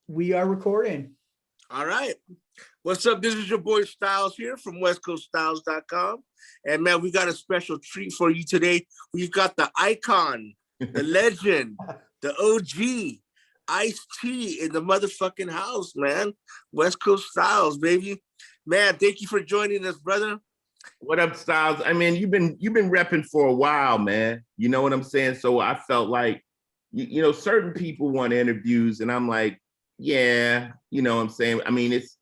We are recording. All right. What's up? This is your boy Styles here from westcoaststyles.com. And man, we got a special treat for you today. We've got the icon, the legend, the OG, Ice-T in the motherfucking house, man. West Coast Styles, baby. Man, thank you for joining us, brother. What up, Styles? I mean, you've been repping for a while, man. You know what I'm saying? So I felt like, certain people want interviews, and I'm like, yeah, you know what I'm saying? I mean, it's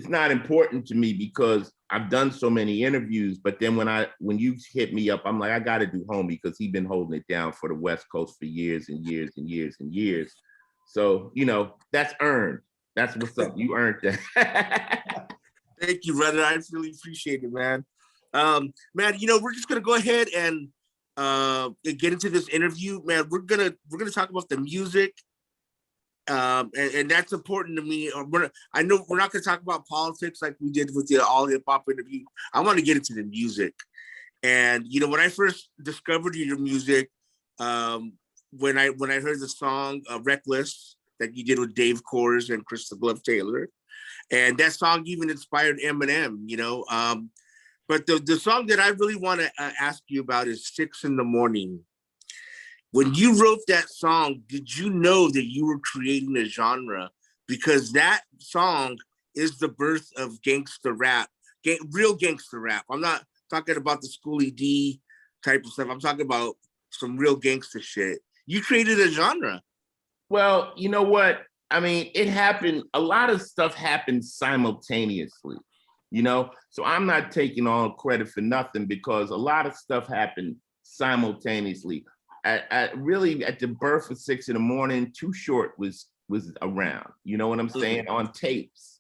not important to me because I've done so many interviews, but then when you hit me up, I'm like, I gotta do homie because he's been holding it down for the West Coast for years and years and years and years. So, that's earned. That's what's up. You earned that. Thank you, brother. I really appreciate it, man. Man, we're just gonna go ahead and get into this interview, man. We're gonna talk about the music, and that's important to me. I know we're not gonna talk about politics like we did with the all hip hop interview. I want to get into the music, and when I first discovered your music, when I heard the song "Reckless" that you did with Dave Kors and Crystal Glove Taylor. And that song even inspired Eminem, But the song that I really want to ask you about is 6 in the Morning. When you wrote that song, did you know that you were creating a genre? Because that song is the birth of gangster rap, real gangster rap. I'm not talking about the Schoolie D type of stuff. I'm talking about some real gangster shit. You created a genre. Well, you know what? I mean, it happened. A lot of stuff happened simultaneously, So I'm not taking all credit for nothing because a lot of stuff happened simultaneously. Really, at the birth of 6 in the Morning, Too Short was around. You know what I'm saying? On tapes.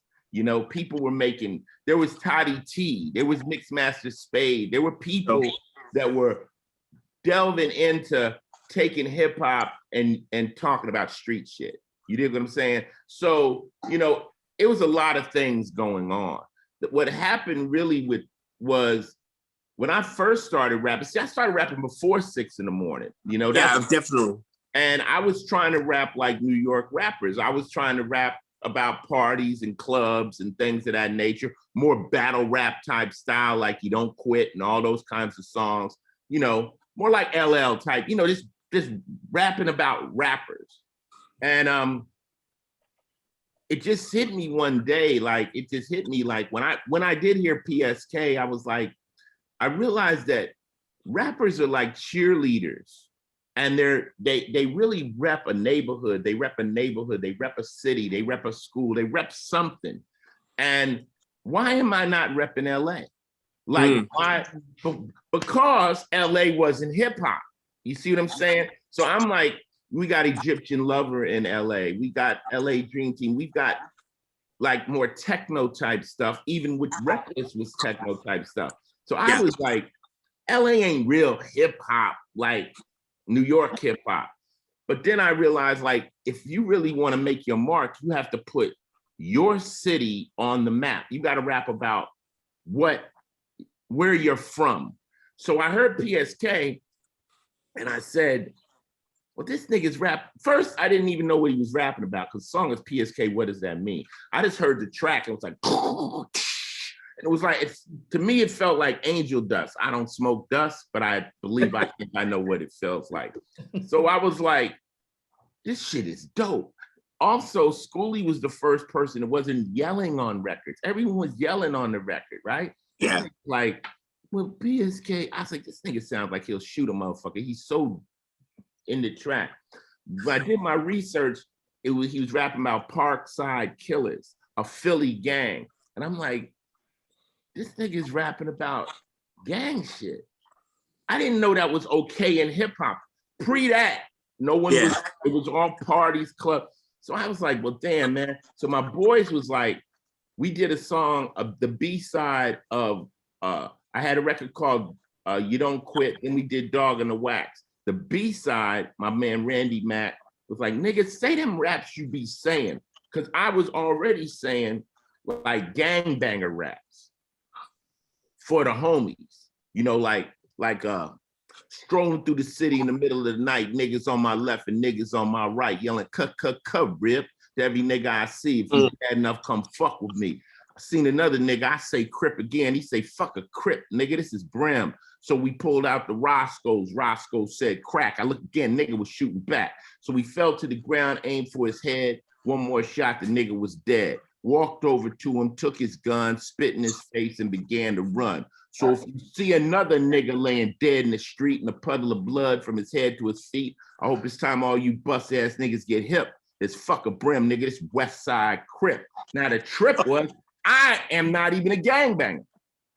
People were making. There was Toddy T. There was Mixmaster Spade. There were people that were delving into taking hip hop and talking about street shit. You dig what I'm saying? So, it was a lot of things going on. What happened really was when I first started rapping, I started rapping before 6 in the Morning, Definitely. And I was trying to rap like New York rappers. I was trying to rap about parties and clubs and things of that nature, more battle rap type style, like You Don't Quit and all those kinds of songs, more like LL type, just rapping about rappers. And it just hit me one day, when I did hear PSK, I was like, I realized that rappers are like cheerleaders, and they really rep a neighborhood, they rep a city, they rep a school, they rep something. And why am I not repping LA? Why? Because LA wasn't hip hop. You see what I'm saying? So I'm like, we got Egyptian Lover in LA. We got LA Dream Team. We've got like more techno type stuff, even with Reckless was techno type stuff. So I was like, LA ain't real hip hop like New York hip hop. But then I realized, like, if you really want to make your mark, you have to put your city on the map. You got to rap about where you're from. So I heard PSK and I said, well, this nigga's rap. First, I didn't even know what he was rapping about because the song is PSK. What does that mean? I just heard the track and it was like, and it was like, to me, it felt like angel dust. I don't smoke dust, but I believe I think I know what it feels like. So I was like, this shit is dope. Also, Schoolie was the first person that wasn't yelling on records. Everyone was yelling on the record, right? Yeah. Like, well, PSK, I was like, this nigga sounds like he'll shoot a motherfucker. He's so in the track. When I did my research, he was rapping about Parkside Killers, a Philly gang. And I'm like, this nigga's rapping about gang shit. I didn't know that was okay in hip hop. Pre that, no one was, it was all parties, club. So I was like, well, damn, man. So my boys was like, we did a song of the B-side of, I had a record called You Don't Quit, and we did Dog in the Wax. The B-side, my man Randy Mack was like, nigga, say them raps you be saying. Because I was already saying like gangbanger raps for the homies. Like strolling through the city in the middle of the night, niggas on my left and niggas on my right, yelling, cut, rip. to every nigga I see. If you bad enough, come fuck with me. I seen another nigga, I say Crip again. He say, fuck a Crip, nigga, this is Brim. So we pulled out the Roscoe's. Roscoe said, crack. I looked again, nigga was shooting back. So we fell to the ground, aimed for his head. One more shot, the nigga was dead. Walked over to him, took his gun, spit in his face, and began to run. So if you see another nigga laying dead in the street in a puddle of blood from his head to his feet, I hope it's time all you bust-ass niggas get hip. It's fuck a Brim, nigga. This West Side Crip. Now the trip was, I am not even a gangbanger.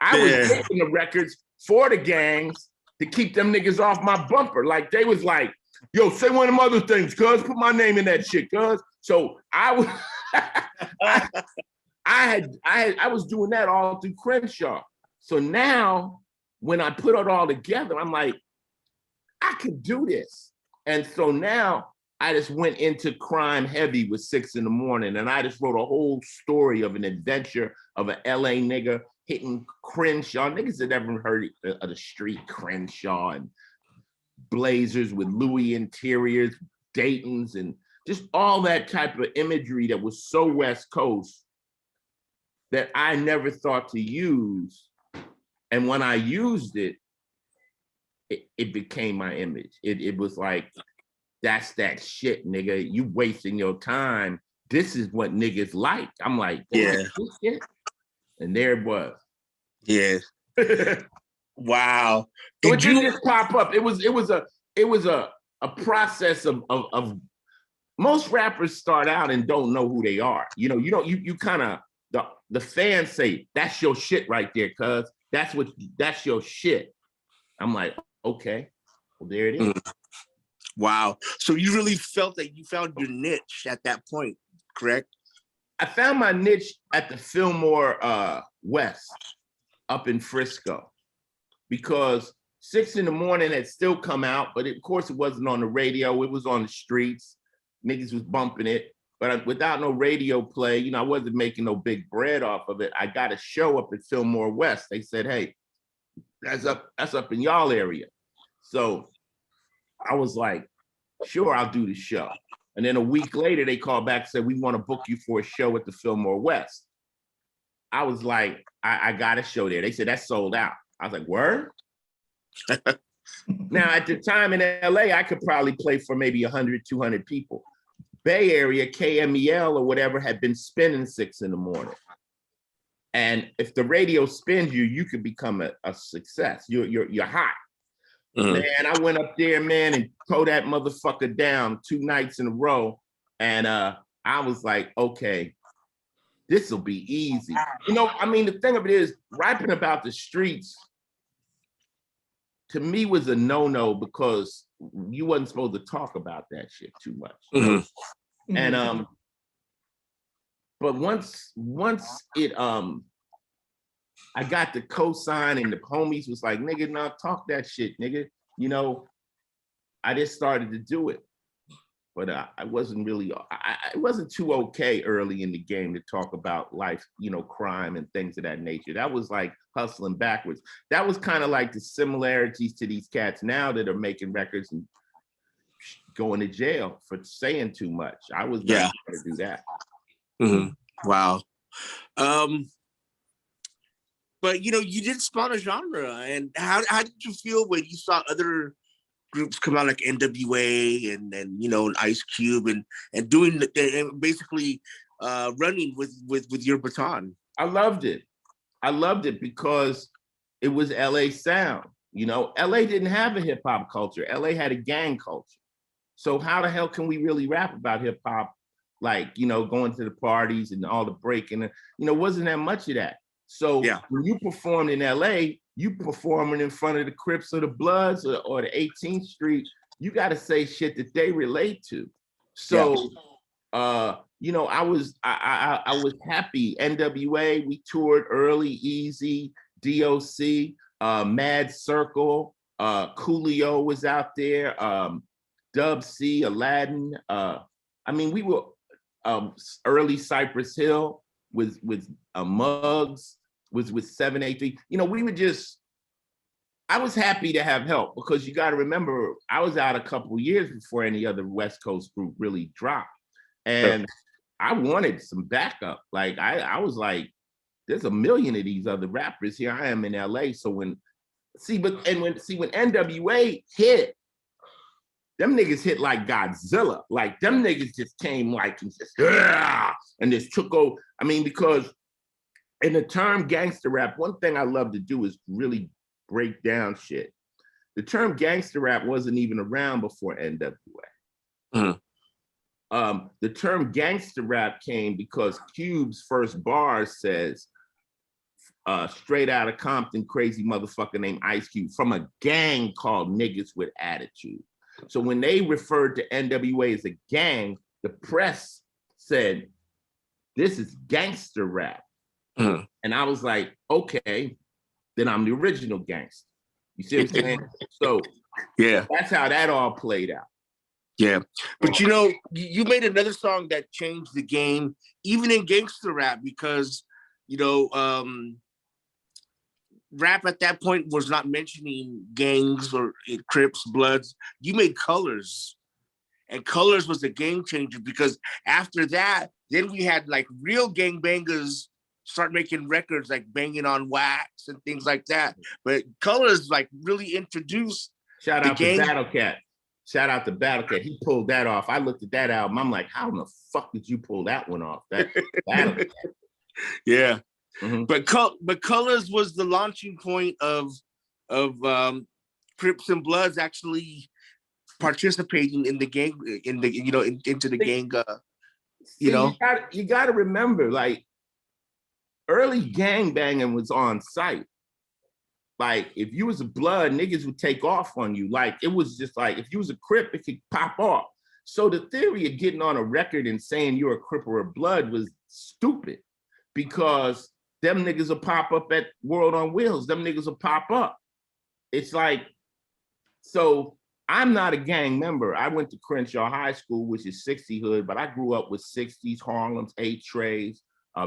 I was making the records for the gangs to keep them niggas off my bumper. Like they was like, yo, say one of them other things, cuz, put my name in that shit, cuz. So I was, I was doing that all through Crenshaw. So now when I put it all together, I'm like, I could do this. And so now I just went into crime heavy with 6 in the morning, and I just wrote a whole story of an adventure of an LA nigga hitting Crenshaw. Niggas had never heard of the street Crenshaw and Blazers with Louis interiors, Dayton's, and just all that type of imagery that was so West Coast that I never thought to use. And when I used it, it became my image. It was like, that's that shit, nigga. You wasting your time. This is what niggas like. I'm like, yeah. Shit. And there it was. Yeah. Wow. So it didn't just pop up. It was a process of most rappers start out and don't know who they are. You know, you kind of, the fans say, that's your shit right there, cuz that's your shit. I'm like, okay, well, there it is. Wow. So you really felt that you found your niche at that point, correct? I found my niche at the Fillmore West up in Frisco, because 6 in the morning had still come out, but of course it wasn't on the radio. It was on the streets. Niggas was bumping it. But without no radio play, you know, I wasn't making no big bread off of it. I got a show up at Fillmore West. They said, hey, that's up in y'all area. So I was like, sure, I'll do the show. And then a week later, they called back and said, we want to book you for a show at the Fillmore West. I was like, I got a show there. They said, that's sold out. I was like, word? Now, at the time in LA, I could probably play for maybe 100, 200 people. Bay Area, KMEL or whatever had been spinning 6 in the morning. And if the radio spins you, you could become a success. You're hot. Man, I went up there, man, and tore that motherfucker down 2 nights in a row. And I was like, okay, this will be easy. You know, I mean, the thing of it is, rapping about the streets, to me, was a no-no, because you wasn't supposed to talk about that shit too much. You know? And but once it I got the cosign, and the homies was like, nigga, no, talk that shit, nigga. You know, I just started to do it. But I wasn't really, I wasn't too okay early in the game to talk about life, you know, crime and things of that nature. That was like hustling backwards. That was kind of like the similarities to these cats now that are making records and going to jail for saying too much. I was not going to do that. Wow. But, you know, you did spawn a genre. And how did you feel when you saw other groups come out like NWA and you know, Ice Cube and doing and basically running with your baton? I loved it. I loved it because it was LA sound. You know, LA didn't have a hip hop culture. LA had a gang culture. So how the hell can we really rap about hip hop? Like, you know, going to the parties and all the breaking, you know, wasn't that much of that. So when you performed in LA, you performing in front of the Crips or the Bloods or the 18th Street, you got to say shit that they relate to. So, you know, I was happy. NWA, we toured early, Easy, DOC, Mad Circle, Coolio was out there, Dub C, Aladdin. I mean, we were early Cypress Hill with Muggs, was with 783. You know, we were just, I was happy to have help, because you got to remember, I was out a couple of years before any other West Coast group really dropped. And I wanted some backup. Like I was like, there's a million of these other rappers. Here I am in LA. So when NWA hit, them niggas hit like Godzilla. Like them niggas just came like and just and just took over. I mean, because in the term gangster rap, one thing I love to do is really break down shit. The term gangster rap wasn't even around before NWA. The term gangster rap came because Cube's first bar says, straight out of Compton, crazy motherfucker named Ice Cube from a gang called Niggas with Attitude. So when they referred to NWA as a gang, the press said, this is gangster rap. And I was like, okay, then I'm the original gangster. You see what I'm saying? So yeah, that's how that all played out. Yeah, but you know, you made another song that changed the game, even in gangster rap, because you know, rap at that point was not mentioning gangs or Crips, Bloods. You made Colors, and Colors was a game changer because after that, then we had like real gangbangers start making records like Banging on Wax and things like that. But Colors like really introduced Shout out to Battle Cat. Shout out to Battle Cat. He pulled that off. I looked at that album. I'm like, how in the fuck did you pull that one off? That Battle Cat. Yeah. But Colors was the launching point of Crips and Bloods actually participating in the gang, into the gang. You got to remember, like, early gang banging was on site. Like, if you was a Blood, niggas would take off on you. Like, it was just like, if you was a Crip, it could pop off. So the theory of getting on a record and saying you're a Crip or a Blood was stupid, because them niggas will pop up at World on Wheels. Them niggas will pop up. It's like, so I'm not a gang member. I went to Crenshaw High School, which is 60 hood, but I grew up with 60s, Harlem's, 8 Trays,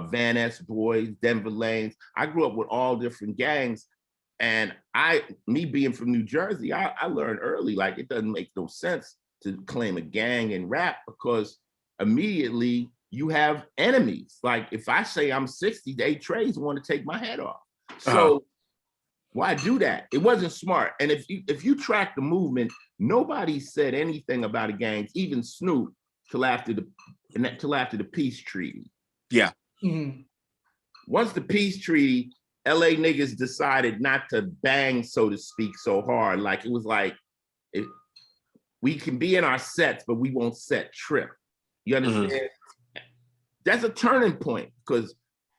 Van Ness Boys, Denver Lanes. I grew up with all different gangs. And me being from New Jersey, I learned early, like, it doesn't make no sense to claim a gang in rap, because immediately you have enemies. Like, if I say I'm 60, the 8 Trays want to take my head off. So why do that? It wasn't smart. And if you track the movement, nobody said anything about a gang, even Snoop, till after the peace treaty. Yeah. Once the peace treaty, LA niggas decided not to bang, so to speak, so hard. Like, it was like, we can be in our sets, but we won't set trip. You understand? That's a turning point, because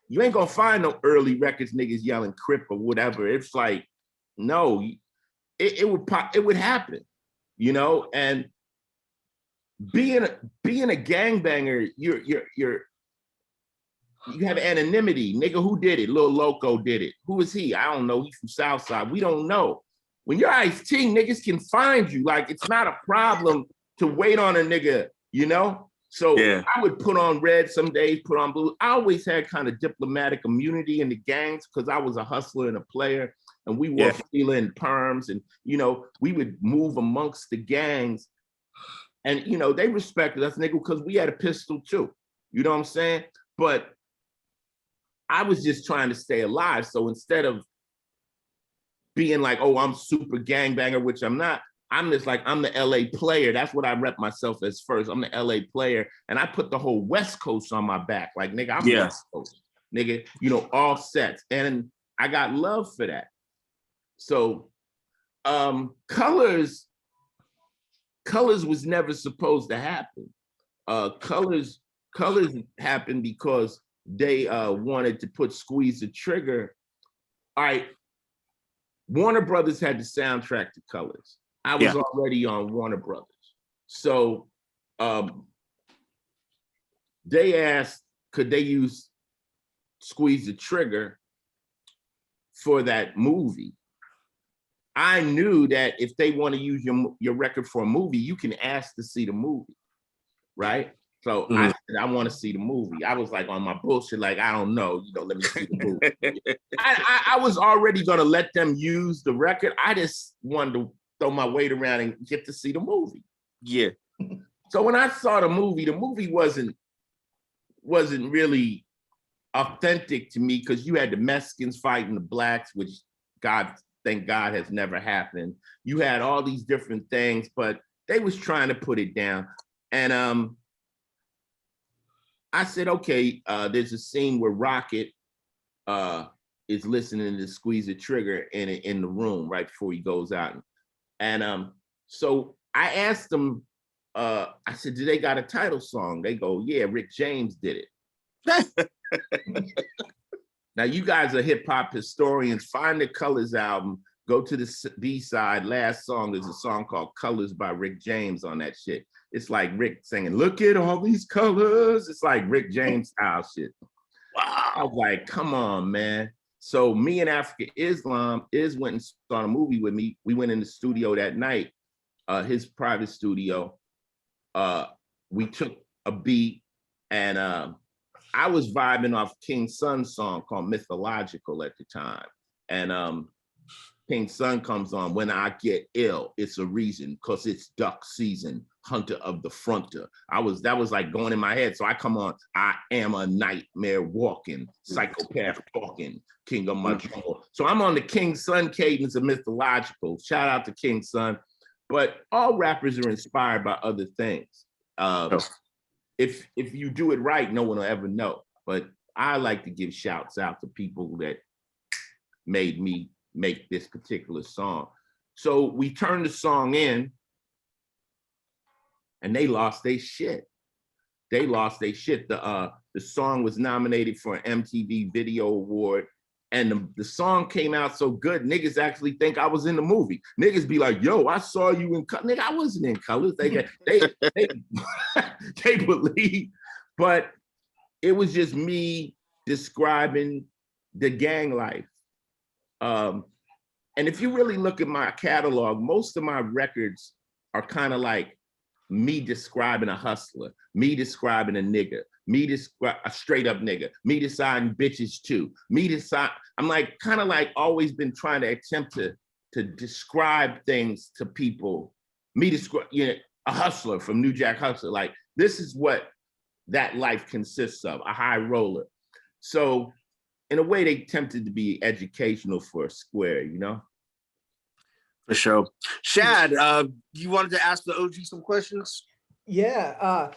you ain't gonna find no early records niggas yelling Crip or whatever. It's like, no, it would pop, it would happen, you know? And being a gangbanger, you have anonymity. Nigga, who did it? Lil Loco did it. Who is he? I don't know. He's from Southside. We don't know. When you're Ice-T, niggas can find you. Like, it's not a problem to wait on a nigga, you know? So yeah. I would put on red some days, put on blue. I always had kind of diplomatic immunity in the gangs, because I was a hustler and a player, and we were feeling perms, and, you know, we would move amongst the gangs, and, you know, they respected us, nigga, because we had a pistol too. You know what I'm saying? But I was just trying to stay alive. So instead of being like, oh, I'm super gangbanger, which I'm not, I'm just like, I'm the LA player. That's what I rep myself as first. I'm the LA player. And I put the whole West Coast on my back. Like, nigga, I'm West Coast. Nigga, you know, all sets. And I got love for that. So Colors was never supposed to happen. Colors happened because they wanted to put Squeeze the Trigger. All right, Warner Brothers had the soundtrack to Colors. I was already on Warner Brothers. So they asked, could they use Squeeze the Trigger for that movie? I knew that if they want to use your record for a movie, you can ask to see the movie, right? So I said, I want to see the movie. I was like on my bullshit, like, I don't know, you know, let me see the movie. I was already going to let them use the record. I just wanted to throw my weight around and get to see the movie. Yeah. So when I saw the movie wasn't wasn't really authentic to me because you had the Mexicans fighting the blacks, which thank God has never happened. You had all these different things, but they was trying to put it down. And I said, okay, there's a scene where Rocket is listening to Squeeze the Trigger in the room right before he goes out. And so I asked them, I said, do they got a title song? They go, yeah, Rick James did it. Now, you guys are hip hop historians. Find the Colors album, go to the B-side, last song, there's a song called Colors by Rick James on that shit. It's like Rick singing, look at all these colors. It's like Rick James style shit. Wow. I was like, come on, man. So me and Africa Islam went and saw a movie with me. We went in the studio that night, his private studio. We took a beat and I was vibing off King Sun's song called Mythological at the time. And King Sun comes on, when I get ill, it's a reason, cause it's duck season, hunter of the fronter. That was like going in my head. So I come on, I am a nightmare walking, psychopath talking, king of my jungle. So I'm on the King Sun cadence of Mythological. Shout out to King Sun. But all rappers are inspired by other things. If you do it right, no one will ever know. But I like to give shouts out to people that made me make this particular song. So we turned the song in and they lost their shit. They lost their shit. The song was nominated for an MTV Video Award and the song came out so good, niggas actually think I was in the movie. Niggas be like, yo, I saw you in color. Nigga, I wasn't in colors. They believe, but it was just me describing the gang life. And if you really look at my catalog, most of my records are kind of like me describing a hustler, me describing a nigga, a straight up nigga, me deciding bitches too, I'm like kind of like always been trying to attempt to describe things to people. Me describe, a hustler from New Jack Hustler, like this is what that life consists of, a high roller. So in a way, they attempted to be educational for a square, For sure. Shad, you wanted to ask the OG some questions? Yeah,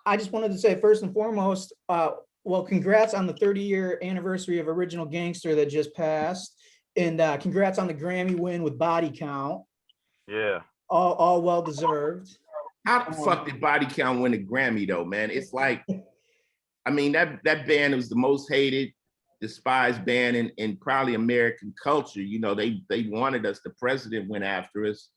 I just wanted to say first and foremost, well, congrats on the 30-year anniversary of Original Gangster that just passed, and congrats on the Grammy win with Body Count. Yeah. All well deserved. How the fuck did Body Count win a Grammy though, man? It's like, I mean, that band was the most hated, despised band in probably American culture. They wanted us, the president went after us.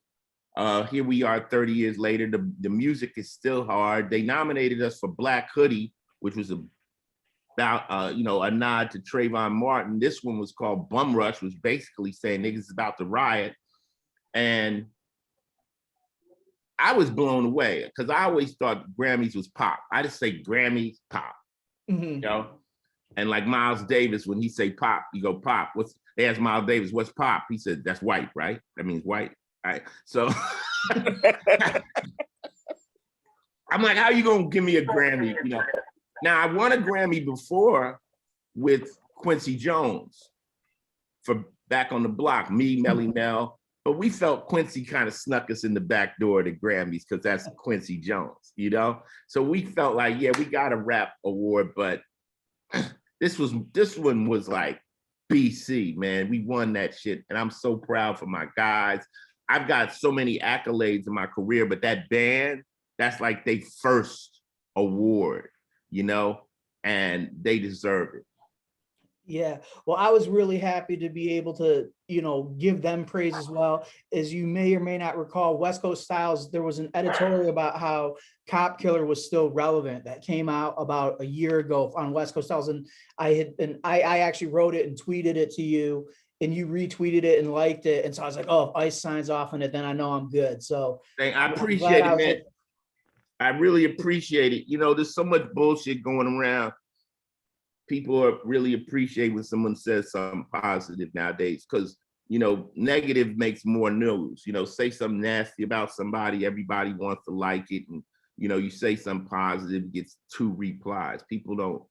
Here we are 30 years later, the music is still hard. They nominated us for Black Hoodie, which was about a nod to Trayvon Martin. This one was called Bum Rush, was basically saying niggas about to riot. And I was blown away because I always thought Grammys was pop. I just say Grammys, pop, And like Miles Davis, when he say pop, you go pop. They asked Miles Davis, what's pop? He said, that's white, right? That means white. All right. So I'm like, how you gonna give me a Grammy? Now I won a Grammy before with Quincy Jones for Back on the Block, me, Melly Mel. But we felt Quincy kind of snuck us in the back door of the Grammys because that's Quincy Jones, So we felt like, yeah, we got a rap award, but this one was like BC, man. We won that shit. And I'm so proud for my guys. I've got so many accolades in my career, but that band, that's like their first award, and they deserve it. Yeah, well, I was really happy to be able to, give them praise as well. As you may or may not recall, West Coast Styles, there was an editorial about how Cop Killer was still relevant that came out about a year ago on West Coast Styles. And I actually wrote it and tweeted it to you, and you retweeted it and liked it. And so I was like, oh, if Ice signs off on it, then I know I'm good. So I appreciate it, man. I really appreciate it. There's so much bullshit going around. People really appreciate when someone says something positive nowadays because, negative makes more news. Say something nasty about somebody, everybody wants to like it. And, You know, you say something positive, gets 2 replies. People don't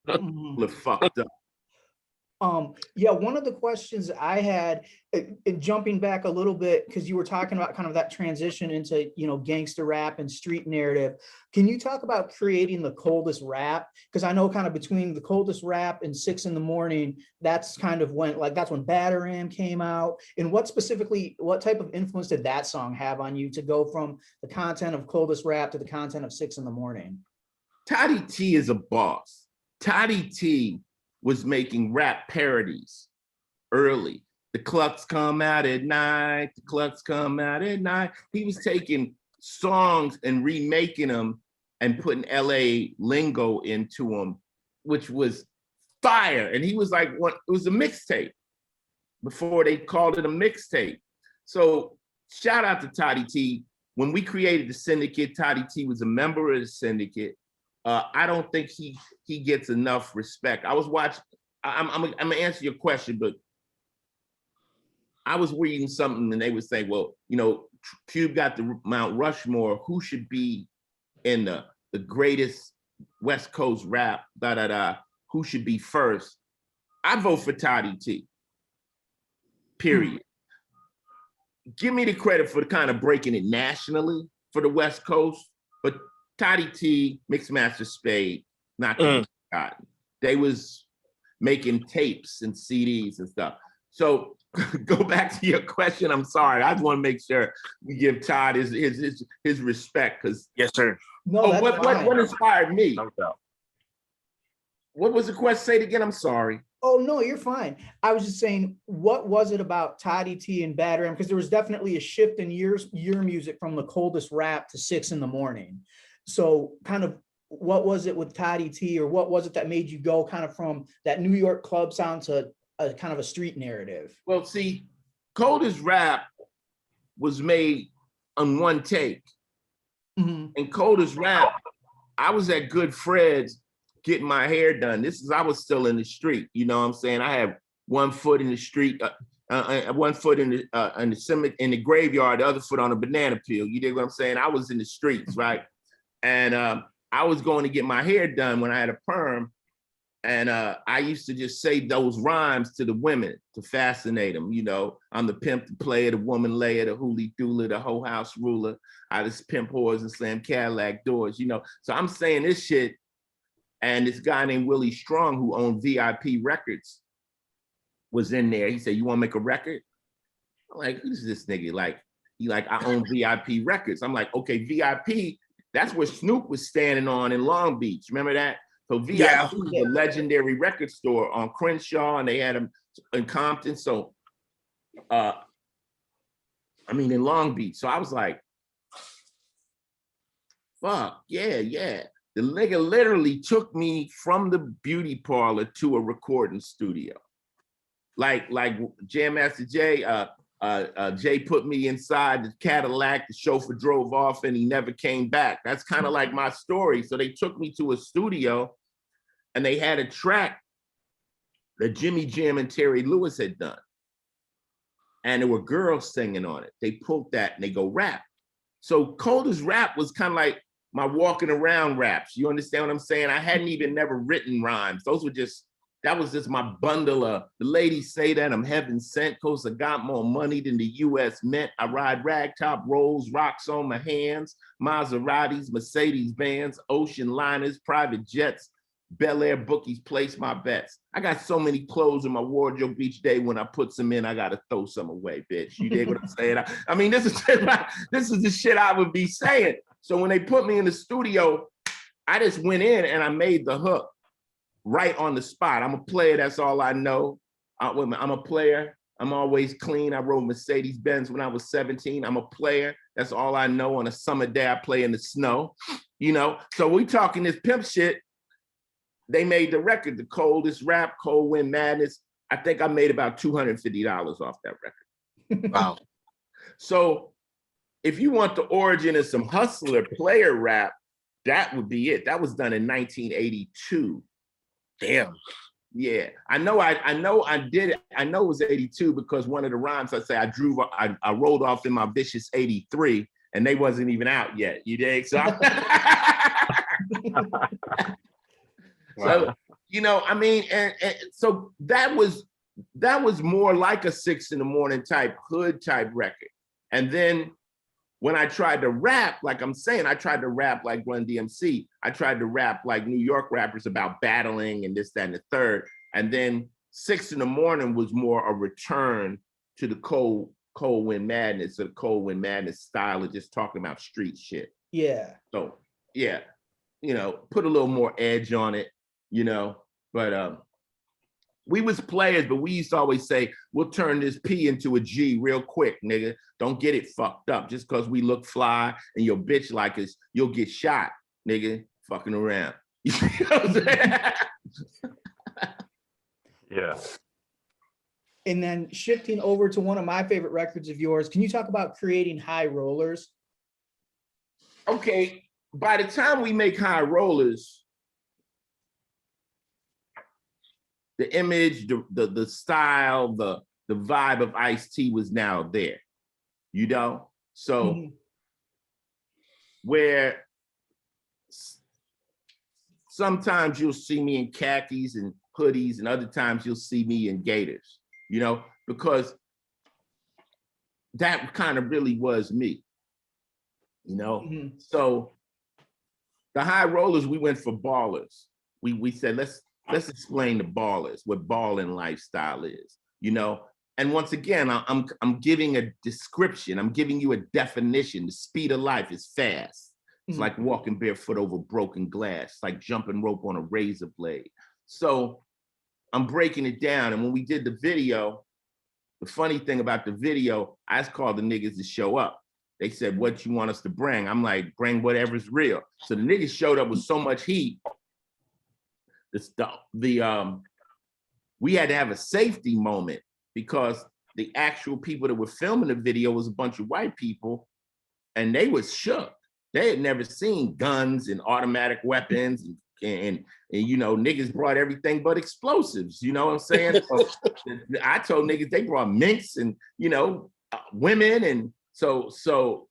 Mhm. look fucked up. Yeah, one of the questions I had, jumping back a little bit, because you were talking about kind of that transition into, gangster rap and street narrative. Can you talk about creating the coldest rap? Because I know kind of between the coldest rap and 6 in the morning, that's kind of when, like, that's when Batteram came out. And what type of influence did that song have on you to go from the content of coldest rap to the content of 6 in the morning? Toddy T is a boss. Toddy T was making rap parodies early. The Clucks come out at night. The Clucks come out at night. He was taking songs and remaking them and putting LA lingo into them, which was fire. And he was like, it was a mixtape before they called it a mixtape. So shout out to Toddy T. When we created the syndicate, Toddy T was a member of the syndicate. I don't think he gets enough respect. I was watching. I'm gonna answer your question, but I was reading something and they would say, well, Cube got the Mount Rushmore. Who should be in the greatest West Coast rap? Who should be first? I vote for Toddy T. Period. Give me the credit for kind of breaking it nationally for the West Coast, but Toddy T, Mixmaster Spade, not forgotten. They was making tapes and CDs and stuff. So go back to your question. I'm sorry. I just want to make sure we give Todd his respect, because yes, sir. No, what inspired me? What was the question? Say it again. I'm sorry. Oh, no, you're fine. I was just saying, what was it about Toddy T and Batteram? Because there was definitely a shift in your music from the coldest rap to 6 in the morning. So kind of what was it with Toddy T, or what was it that made you go kind of from that New York club sound to a kind of a street narrative? Well, see, coldest rap was made on one take. And coldest rap, I was at Good Fred's getting my hair done. I was still in the street. You know what I'm saying? I had one foot in the street, one foot in the cemetery, in the graveyard, the other foot on a banana peel. You dig what I'm saying? I was in the streets, right? And I was going to get my hair done when I had a perm. And I used to just say those rhymes to the women to fascinate them. I'm the pimp, the player, the woman layer, the hoolie doula, the whole house ruler. I just pimp whores and slam Cadillac doors, So I'm saying this shit. And this guy named Willie Strong, who owned VIP Records, was in there. He said, "You want to make a record?" I'm like, "Who's this nigga?" I own VIP Records. I'm like, "Okay, VIP, that's where Snoop was standing on in Long Beach. Remember that?" So VIP was a legendary record store on Crenshaw, and they had them in Compton. So, in Long Beach. So I was like, fuck, yeah. The nigga literally took me from the beauty parlor to a recording studio. Like Jam Master Jay, Jay put me inside the Cadillac, the chauffeur drove off and he never came back. That's kind of like my story. So they took me to a studio and they had a track that Jimmy Jam and Terry Lewis had done. And there were girls singing on it. They pulled that and they go rap. So Coldest Rap was kind of like my walking around raps. You understand what I'm saying? I hadn't even never written rhymes. That was just my bundle of, the ladies say that I'm heaven sent, cause I got more money than the US Mint. I ride ragtop rolls, rocks on my hands, Maseratis, Mercedes Benz, ocean liners, private jets, Bel Air bookies, place my bets. I got so many clothes in my wardrobe each day. When I put some in, I gotta throw some away, bitch. You dig what I'm saying? This is the shit I would be saying. So when they put me in the studio, I just went in and I made the hook right on the spot. I'm a player, that's all I know. I'm a player, I'm always clean. I rode Mercedes Benz when I was 17. I'm a player, that's all I know. On a summer day, I play in the snow, So we talking this pimp shit. They made the record, The Coldest Rap, Cold Wind Madness. I think I made about $250 off that record. Wow. So if you want the origin of some hustler player rap, that would be it. That was done in 1982. Damn. Yeah, I know I did it. I know it was 82 because one of the rhymes I say I rolled off in my vicious 83. and they wasn't even out yet. You dig? So, so you know, I mean, and so that was more like a 6 in the morning type hood type record. And then when I tried to rap, like I'm saying, I tried to rap like Run DMC. I tried to rap like New York rappers about battling and this, that, and the third. And then 6 in the morning was more a return to the cold wind madness, or the cold wind madness style of just talking about street shit. Yeah. So yeah, you know, put a little more edge on it, you know. But we was players, but we used to always say, we'll turn this P into a G real quick, nigga. Don't get it fucked up. Just because we look fly and your bitch like us, you'll get shot, nigga, fucking around. You know what I'm saying? Yeah. And then shifting over to one of my favorite records of yours, can you talk about creating High Rollers? Okay, by the time we make High Rollers, the image, the style, the vibe of Ice-T was now there, you know? So where sometimes you'll see me in khakis and hoodies, and other times you'll see me in gaiters, you know, because that kind of really was me, you know? So the High Rollers, we went for ballers. We said, let's explain the ballers, what balling lifestyle is, you know? And once again, I'm giving a description. I'm giving you a definition. The speed of life is fast. It's like walking barefoot over broken glass. It's like jumping rope on a razor blade. So I'm breaking it down. And when we did the video, the funny thing about the video, I just called the niggas to show up. They said, what you want us to bring? I'm like, bring whatever's real. So the niggas showed up with so much heat. We had to have a safety moment because the actual people that were filming the video was a bunch of white people, and they was shook. They had never seen guns and automatic weapons, and you know, niggas brought everything but explosives. You know what I'm saying? So I told niggas they brought minks and, you know, women, and so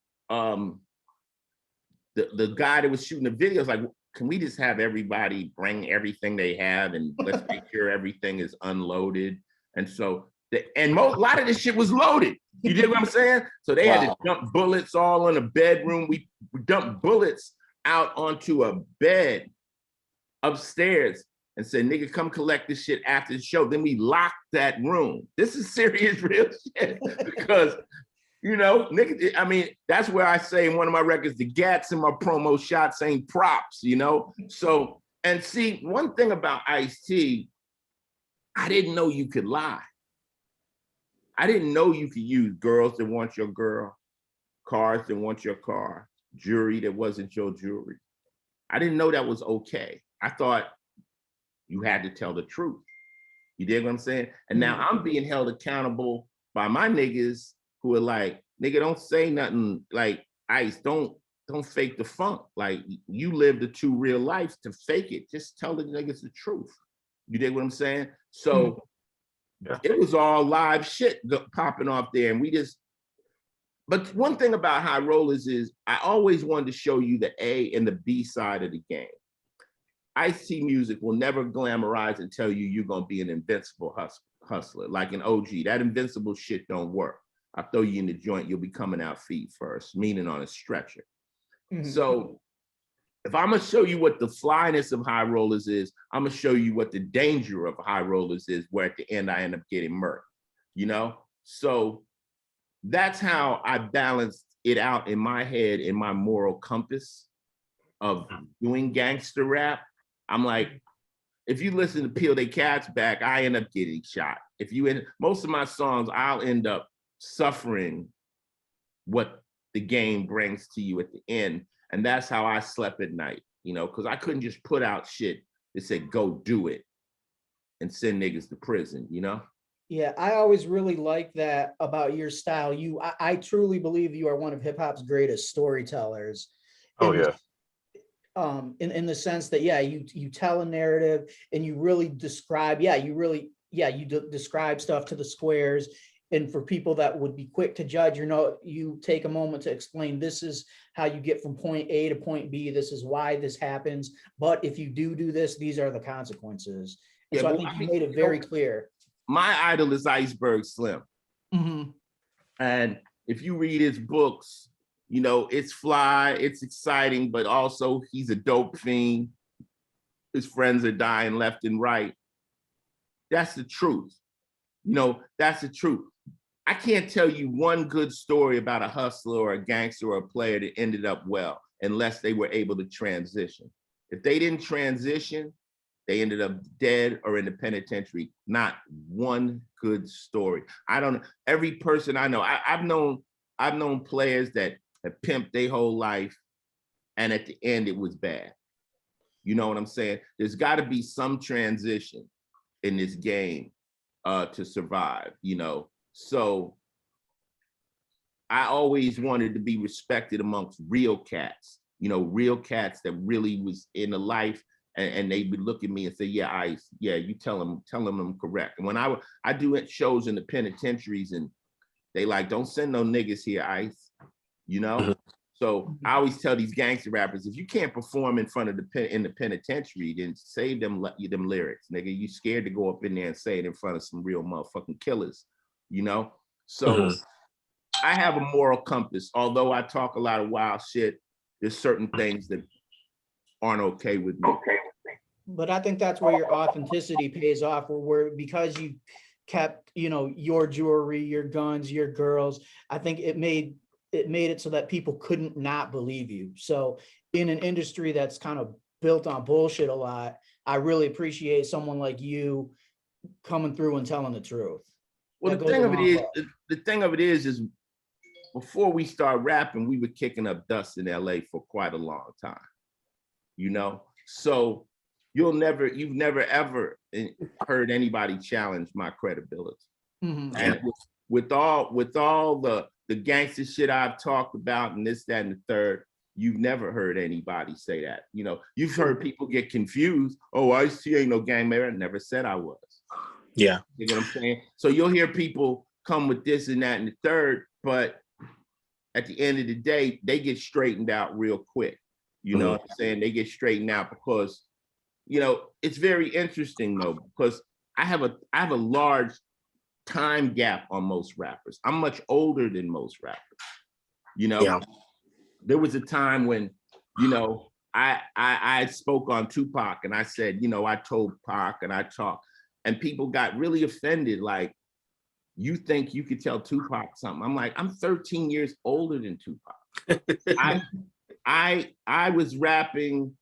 the guy that was shooting the video was like, can we just have everybody bring everything they have and let's make sure everything is unloaded? And so, a lot of this shit was loaded. You dig what I'm saying? So they had to dump bullets all in a bedroom. We dumped bullets out onto a bed upstairs and said, nigga, come collect this shit after the show. Then we locked that room. This is serious, real shit. Because, you know, nigga, I mean, that's where I say in one of my records, the gats in my promo shots ain't props, you know? So, and see, one thing about Ice-T, I didn't know you could lie. I didn't know you could use girls that want your girl, cars that want your car, jewelry that wasn't your jewelry. I didn't know that was okay. I thought you had to tell the truth. You dig what I'm saying? And now I'm being held accountable by my niggas who are like, nigga, don't say nothing like Ice, don't fake the funk. Like, you live the two real lives to fake it. Just tell the niggas the truth. You dig what I'm saying? So it was all live shit popping off there. And we just, but one thing about High Rollers is I always wanted to show you the A and the B side of the game. Ice-T music will never glamorize and tell you you're gonna be an invincible hustler. Like an OG, that invincible shit don't work. I'll throw you in the joint, you'll be coming out feet first, meaning on a stretcher. So if I'm gonna show you what the flyness of High Rollers is, I'm gonna show you what the danger of High Rollers is, where at the end I end up getting murked, you know? So that's how I balanced it out in my head, in my moral compass of doing gangster rap. I'm like, if you listen to Peel They Cats Back, I end up getting shot. If you most of my songs, I'll end up suffering what the game brings to you at the end. And that's how I slept at night, you know, because I couldn't just put out shit that said, go do it and send niggas to prison, you know? Yeah, I always really like that about your style. I truly believe you are one of hip hop's greatest storytellers. Oh, yeah. In the sense that, yeah, you tell a narrative and you really describe, describe stuff to the squares. And for people that would be quick to judge, you take a moment to explain, this is how you get from point A to point B. This is why this happens. But if you do this, these are the consequences. And so I think you made it very clear. My idol is Iceberg Slim. Mm-hmm. And if you read his books, it's fly, it's exciting, but also he's a dope fiend. His friends are dying left and right. That's the truth. That's the truth. I can't tell you one good story about a hustler or a gangster or a player that ended up well unless they were able to transition. If they didn't transition, they ended up dead or in the penitentiary. Not one good story. I don't know. Every person I know, I've known players that have pimped their whole life, and at the end it was bad. You know what I'm saying? There's got to be some transition in this game to survive, So I always wanted to be respected amongst real cats, real cats that really was in the life, and they would look at me and say, yeah, Ice, yeah, you tell them I'm correct. And when I do shows in the penitentiaries, and they like, don't send no niggas here, Ice, Mm-hmm. So I always tell these gangster rappers, if you can't perform in front of in the penitentiary, then save them lyrics, nigga. You scared to go up in there and say it in front of some real motherfucking killers, So mm-hmm. I have a moral compass. Although I talk a lot of wild shit, there's certain things that aren't okay with me. But I think that's where your authenticity pays off, where because you kept, your jewelry, your guns, your girls, I think it made it so that people couldn't not believe you. So in an industry that's kind of built on bullshit a lot, I really appreciate someone like you coming through and telling the truth. Well, the thing of it is before we start rapping, we were kicking up dust in LA for quite a long time, So you've never ever heard anybody challenge my credibility. Mm-hmm. And with all the gangster shit I've talked about and this, that, and the third, you've never heard anybody say that. You've heard people get confused. Oh, Ice-T ain't no gang member. I never said I was. Yeah. You know what I'm saying? So you'll hear people come with this and that and the third, but at the end of the day, they get straightened out real quick. You know what I'm saying? They get straightened out because, it's very interesting though, because I have a large time gap on most rappers. I'm much older than most rappers. Yeah. There was a time when, I spoke on Tupac and I said, I told Pac and I talked, and people got really offended. Like, you think you could tell Tupac something? I'm like, I'm 13 years older than Tupac. I was rapping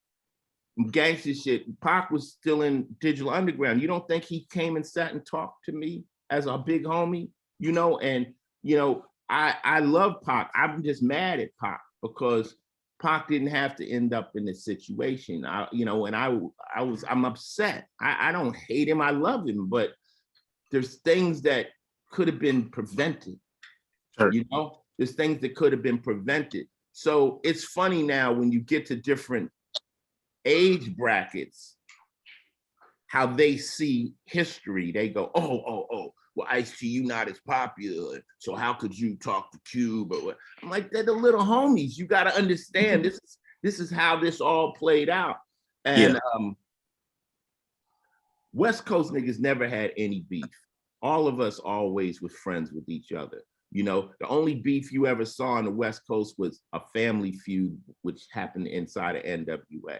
gangster shit. Pac was still in Digital Underground. You don't think he came and sat and talked to me as a big homie, I love Pac. I'm just mad at Pac because Pac didn't have to end up in this situation. I'm upset. I don't hate him. I love him, but there's things that could have been prevented. Sure. There's things that could have been prevented. So it's funny now when you get to different age brackets, how they see history. They go, oh, well, Ice-T, you not as popular, so how could you talk to Cube? I'm like, they're the little homies. You got to understand, this is how this all played out. And West Coast niggas never had any beef. All of us always were friends with each other. The only beef you ever saw on the West Coast was a family feud, which happened inside of NWA,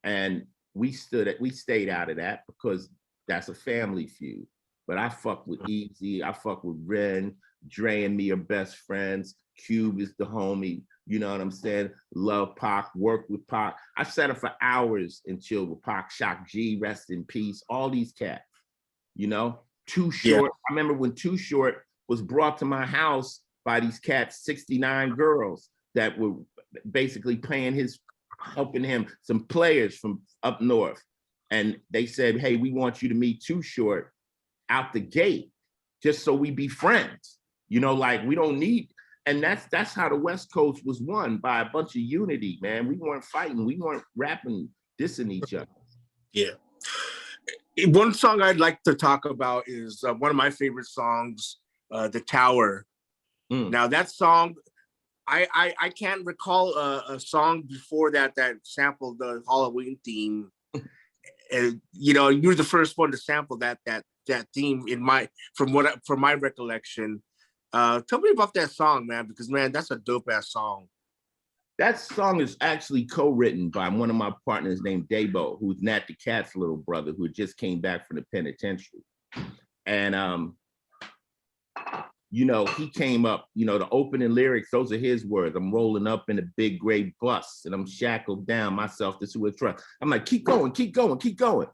and we stayed out of that because that's a family feud. But I fuck with Easy, I fuck with Ren, Dre and me are best friends. Cube is the homie, you know what I'm saying? Love Pac, work with Pac. I sat up for hours and chilled with Pac, Shock G, rest in peace, all these cats, Too Short. Yeah. I remember when Too Short was brought to my house by these cats, 69 girls that were basically helping him, some players from up north. And they said, hey, we want you to meet Too Short out the gate, just so we be friends. Like we don't need, and that's how the West Coast was won, by a bunch of unity, man. We weren't fighting, we weren't rapping, dissing each other. Yeah. One song I'd like to talk about is one of my favorite songs, "The Tower." Now that song, I can't recall a song before that sampled the Halloween theme. And you know, you're the first one to sample that theme from my recollection. Tell me about that song, man, because man, that's a dope ass song. That song is actually co-written by one of my partners named Dabo, who's Nat the Cat's little brother, who just came back from the penitentiary. And you know, he came up, you know, the opening lyrics, those are his words. I'm rolling up in a big gray bus and I'm shackled down myself to a truck. I'm like, keep going, keep going, keep going.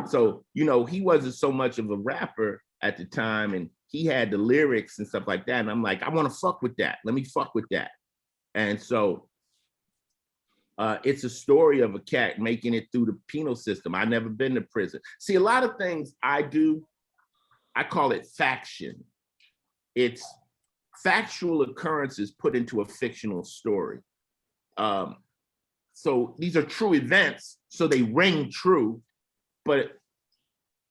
So, you know, he wasn't so much of a rapper at the time, and he had the lyrics and stuff like that. And I'm like, I want to fuck with that. Let me fuck with that. And so it's a story of a cat making it through the penal system. I've never been to prison. See, a lot of things I do, I call it faction. It's factual occurrences put into a fictional story. So these are true events, so they ring true, but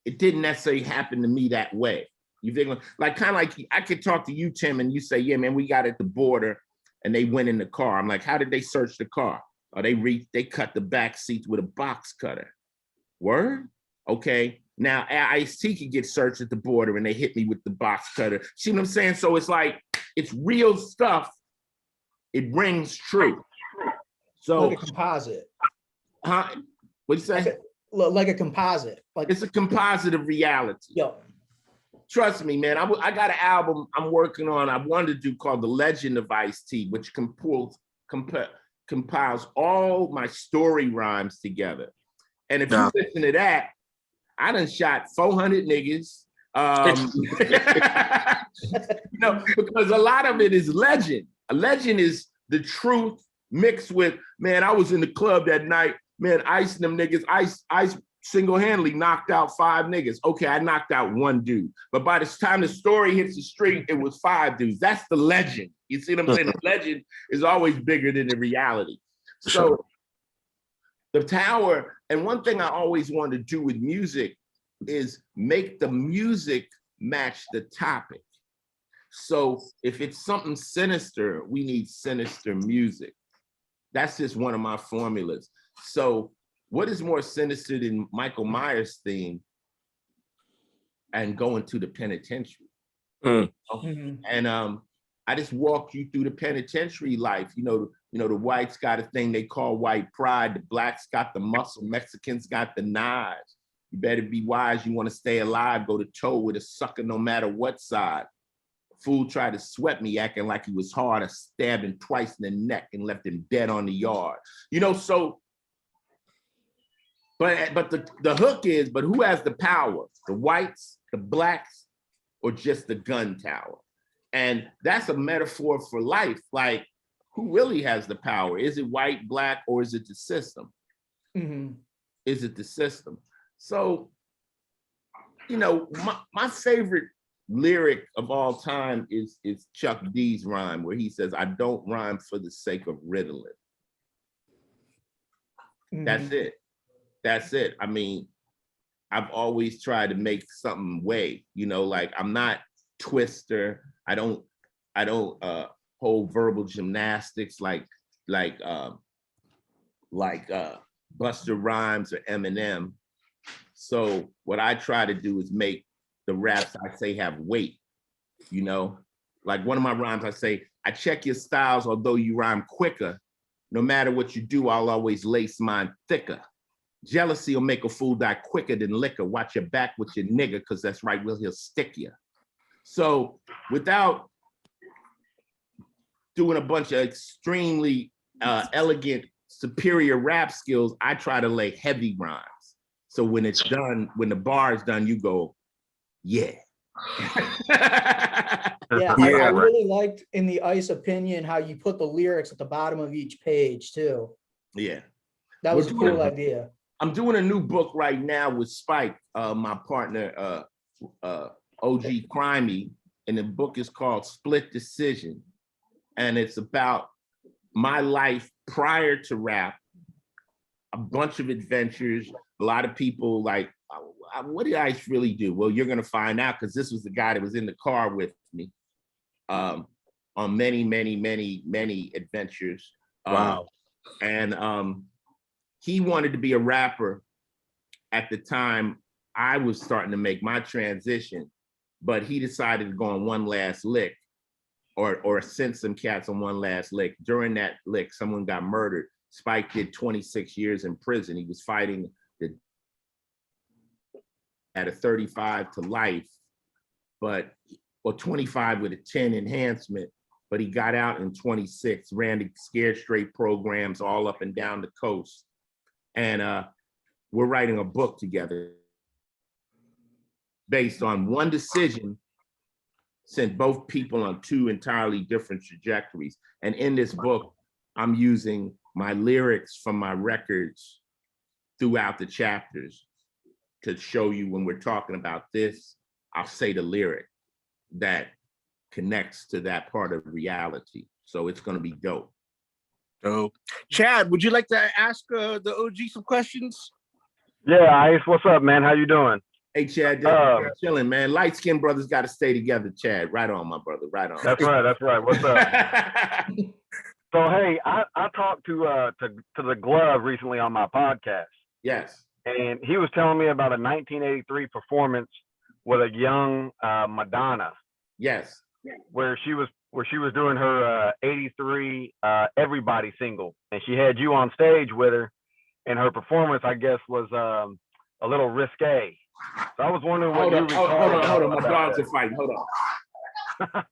it didn't necessarily happen to me that way. You think, like, kind of like I could talk to you, Tim, and you say, yeah, man, we got at the border and they went in the car. I'm like, how did they search the car? Or they cut the back seats with a box cutter. Word? Okay. Now Ice-T could get searched at the border and they hit me with the box cutter. See what I'm saying? So it's like, it's real stuff. It rings true. So like a composite. Huh? What'd you say? Like a composite. Like it's a composite of reality. Yo. Trust me, man. I got an album I'm working on. I wanted to do called The Legend of Ice-T, which compiles all my story rhymes together. And if you listen to that, I done shot 400 niggas. You know, because a lot of it is legend. A legend is the truth mixed with, man, I was in the club that night, man, Ice and them niggas, Ice single-handedly knocked out 5 niggas. Okay, I knocked out 1 dude. But by the time the story hits the street, it was 5 dudes. That's the legend. You see what I'm saying? The legend is always bigger than the reality. So the Tower, and one thing I always wanted to do with music is make the music match the topic. So if it's something sinister, we need sinister music. That's just one of my formulas. So what is more sinister than Michael Myers' theme and going to the penitentiary? And I just walked you through the penitentiary life. You know, the whites got a thing they call white pride. The blacks got the muscle. Mexicans got the knives. You better be wise. You want to stay alive, go to toe with a sucker no matter what side. Fool tried to sweat me, acting like he was hard. I stabbed him twice in the neck and left him dead on the yard. You know, so, but the hook is, but who has the power? The whites, the blacks, or just the gun tower? And that's a metaphor for life. Like, who really has the power? Is it white, black, or is it the system? Is it the system? So, you know, my favorite lyric of all time is Chuck D's rhyme where he says, I don't rhyme for the sake of riddling. That's it. That's it. I mean, I've always tried to make something way, you know, like I'm not Twister. I don't hold verbal gymnastics like Busta Rhymes or Eminem. So what I try to do is make the raps I say have weight, you know? Like one of my rhymes, I say, I check your styles, although you rhyme quicker. No matter what you do, I'll always lace mine thicker. Jealousy will make a fool die quicker than liquor. Watch your back with your nigga, because that's right, he'll stick you. So without doing a bunch of extremely elegant, superior rap skills, I try to lay heavy rhymes. So when it's done, when the bar is done, you go, yeah. I really liked in the Ice opinion how you put the lyrics at the bottom of each page too. Yeah. That was a cool idea. I'm doing a new book right now with Spike, my partner, OG Crimey, and the book is called Split Decision. And it's about my life prior to rap, a bunch of adventures. A lot of people like, what did Ice really do? Well, you're going to find out, because this was the guy that was in the car with me on many, many, many, many adventures. Wow. And he wanted to be a rapper at the time I was starting to make my transition, but he decided to go on one last lick, or send some cats on one last lick. During that lick, someone got murdered. Spike did 26 years in prison. He was fighting at a 35 to life, or 25 with a 10 enhancement, but he got out in 26, ran the Scared Straight programs all up and down the coast. And we're writing a book together based on one decision, sent both people on two entirely different trajectories. And in this book, I'm using my lyrics from my records throughout the chapters to show you, when we're talking about this, I'll say the lyric that connects to that part of reality. So it's going to be dope. So, Chad, would you like to ask the OG some questions? Yeah, Ice, what's up, man? How you doing? Hey, Chad, chilling, man. Light-skinned brothers got to stay together, Chad. Right on, my brother. Right on. That's right. What's up? So, hey, I talked to the Glove recently on my podcast. Yes. And he was telling me about a 1983 performance with a young Madonna. Yes. Where she was doing her 83 Everybody single, and she had you on stage with her, and her performance, I guess, was a little risque. So I was wondering what you recall. Hold on. My dogs are fighting. Hold on.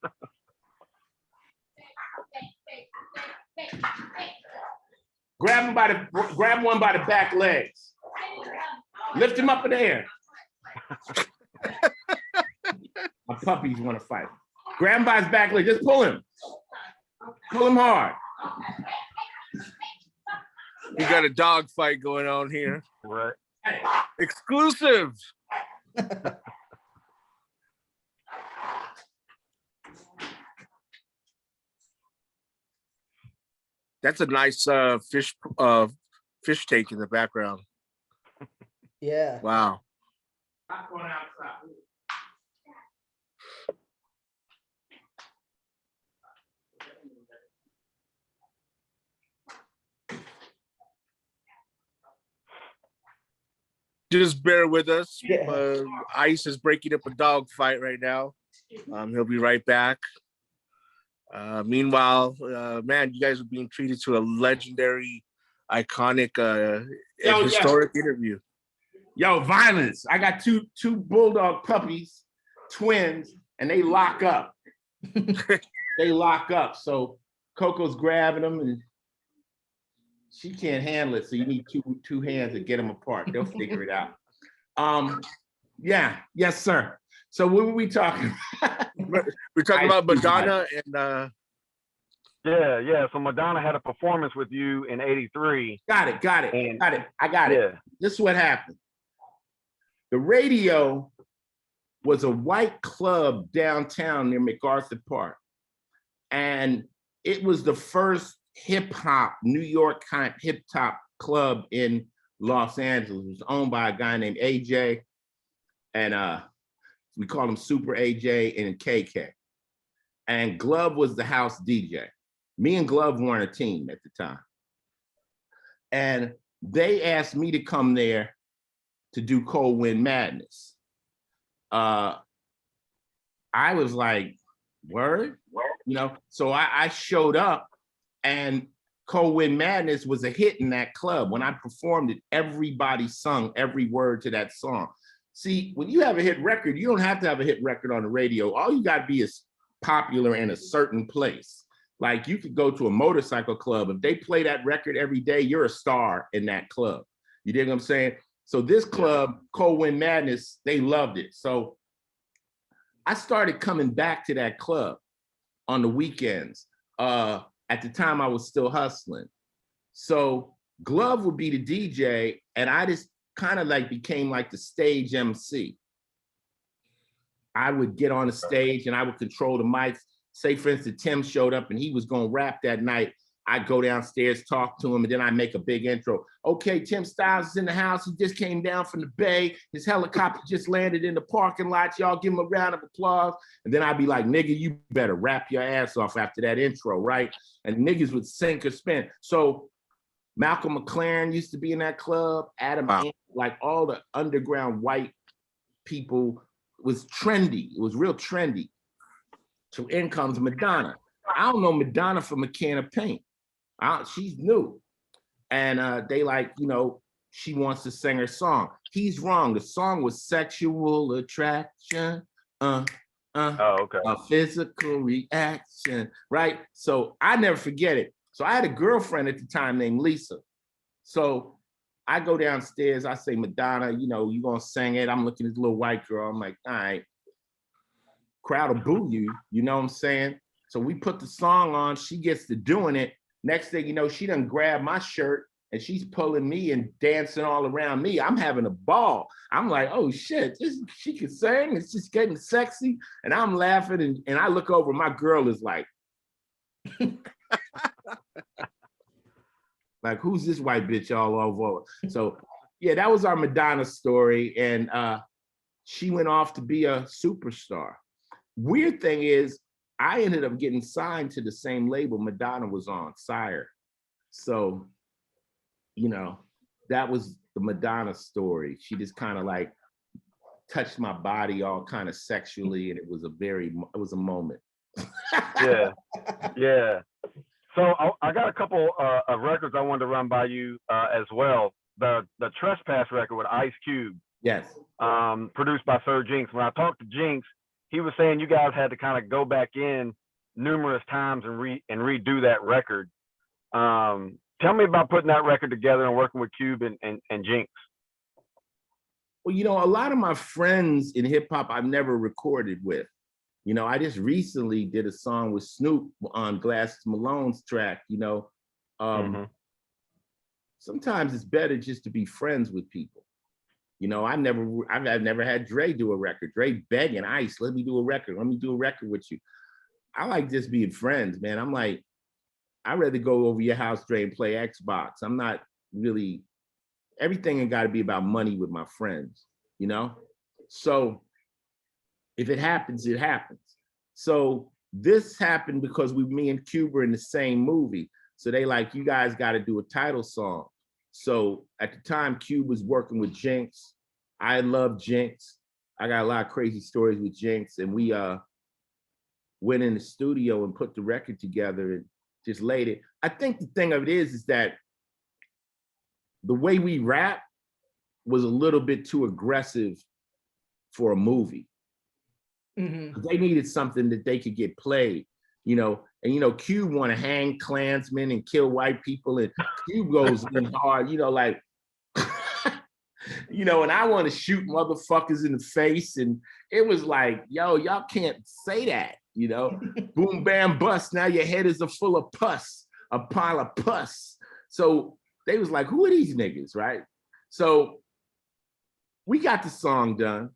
Grab one by the back legs. Lift him up in the air. My puppies want to fight. Grab him by his back leg. Just pull him. Pull him hard. We got a dog fight going on here. Right. Exclusive. That's a nice fish tank in the background. Yeah. Wow. Not going outside. Just bear with us. Yeah. Ice is breaking up a dog fight right now. He'll be right back. Meanwhile, man, you guys are being treated to a legendary, iconic, and historic interview. Yo, violence. I got two bulldog puppies, twins, and they lock up. They lock up. So Coco's grabbing them, and she can't handle it. So you need two hands to get them apart. They'll figure it out. Yeah. Yes, sir. So what were we talking about? We're talking about Madonna and Yeah. So Madonna had a performance with you in '83. Got it. I got it. Yeah. This is what happened. The Radio was a white club downtown near MacArthur Park. And it was the first hip hop, New York kind of hip hop club in Los Angeles. It was owned by a guy named AJ. And we called him Super AJ and KK. And Glove was the house DJ. Me and Glove weren't a team at the time. And they asked me to come there to do Cold Wind Madness. I was like, word? So I showed up, and Cold Wind Madness was a hit in that club. When I performed it, everybody sung every word to that song. See, when you have a hit record, you don't have to have a hit record on the radio. All you got to be is popular in a certain place. Like, you could go to a motorcycle club. If they play that record every day, you're a star in that club. You dig what I'm saying? So this club, Cold Wind Madness, they loved it. So I started coming back to that club on the weekends. At the time, I was still hustling. So Glove would be the DJ, and I just kind of like became like the stage MC. I would get on the stage and I would control the mics. Say, for instance, Tim showed up and he was going to rap that night. I go downstairs, talk to him, and then I make a big intro. Okay, Tim Styles is in the house. He just came down from the Bay. His helicopter just landed in the parking lot. Y'all give him a round of applause. And then I'd be like, nigga, you better rap your ass off after that intro, right? And niggas would sink or spin. So Malcolm McLaren used to be in that club. Adam, Wow. Ant, like all the underground white people, was trendy. It was real trendy. So in comes Madonna. I don't know Madonna from a can of paint. She's new. And they like, you know, she wants to sing her song. He's wrong. The song was Sexual Attraction. Oh, okay. A physical reaction, right? So I never forget it. So I had a girlfriend at the time named Lisa. So I go downstairs, I say, Madonna, you know, you gonna sing it. I'm looking at this little white girl. I'm like, all right, crowd will boo you, you know what I'm saying? So we put the song on, she gets to doing it. Next thing you know, she done grabbed my shirt and she's pulling me and dancing all around me. I'm having a ball. I'm like, oh shit, she can sing, it's just getting sexy. And I'm laughing and I look over, my girl is like, like, who's this white bitch all over? So yeah, that was our Madonna story. And she went off to be a superstar. Weird thing is, I ended up getting signed to the same label Madonna was on, Sire. So, you know, that was the Madonna story. She just kind of like touched my body all kind of sexually, and it was a moment. Yeah, yeah. So I got a couple of records I wanted to run by you as well. The Trespass record with Ice Cube. Yes. Produced by Sir Jinx. When I talked to Jinx, he was saying you guys had to kind of go back in numerous times and redo that record. Tell me about putting that record together and working with Cube and Jinx. Well, you know, a lot of my friends in hip hop I've never recorded with. You know, I just recently did a song with Snoop on Glasses Malone's track, you know. Sometimes it's better just to be friends with people. You know, I've never had Dre do a record. Dre begging Ice, let me do a record with you. I like just being friends, man. I'm like, I'd rather go over your house, Dre, and play Xbox. I'm not really, everything ain't gotta be about money with my friends, you know? So if it happens, it happens. So this happened because me and Cube were in the same movie. So they like, you guys gotta do a title song. So at the time, Cube was working with Jinx. I love Jinx. I got a lot of crazy stories with Jinx, and we went in the studio and put the record together and just laid it. I think the thing of it is that the way we rap was a little bit too aggressive for a movie. Mm-hmm. They needed something that they could get played, you know. And you know, Cube want to hang Klansmen and kill white people, and Cube goes in hard, you know, like, you know, and I want to shoot motherfuckers in the face. And it was like, yo, y'all can't say that, you know. Boom, bam, bust. Now your head is full of pus, a pile of pus. So they was like, who are these niggas, right? So we got the song done.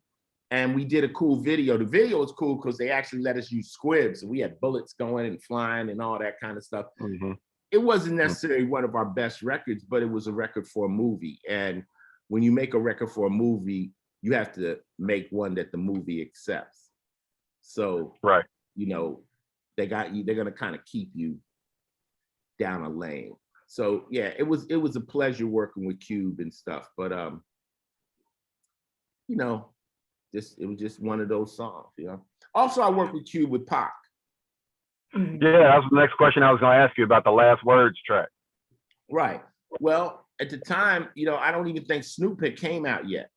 And we did a cool video. The video was cool because they actually let us use squibs. And we had bullets going and flying and all that kind of stuff. Mm-hmm. It wasn't necessarily one of our best records, but it was a record for a movie. And when you make a record for a movie, you have to make one that the movie accepts. So, right, you know, they're gonna kind of keep you down a lane. So yeah, it was a pleasure working with Cube and stuff. But you know, it was just one of those songs, you know. Also, I worked with Cube with Pac. Yeah, that was the next question I was going to ask you about the Last Words track. Right. Well, at the time, you know, I don't even think Snoop had came out yet.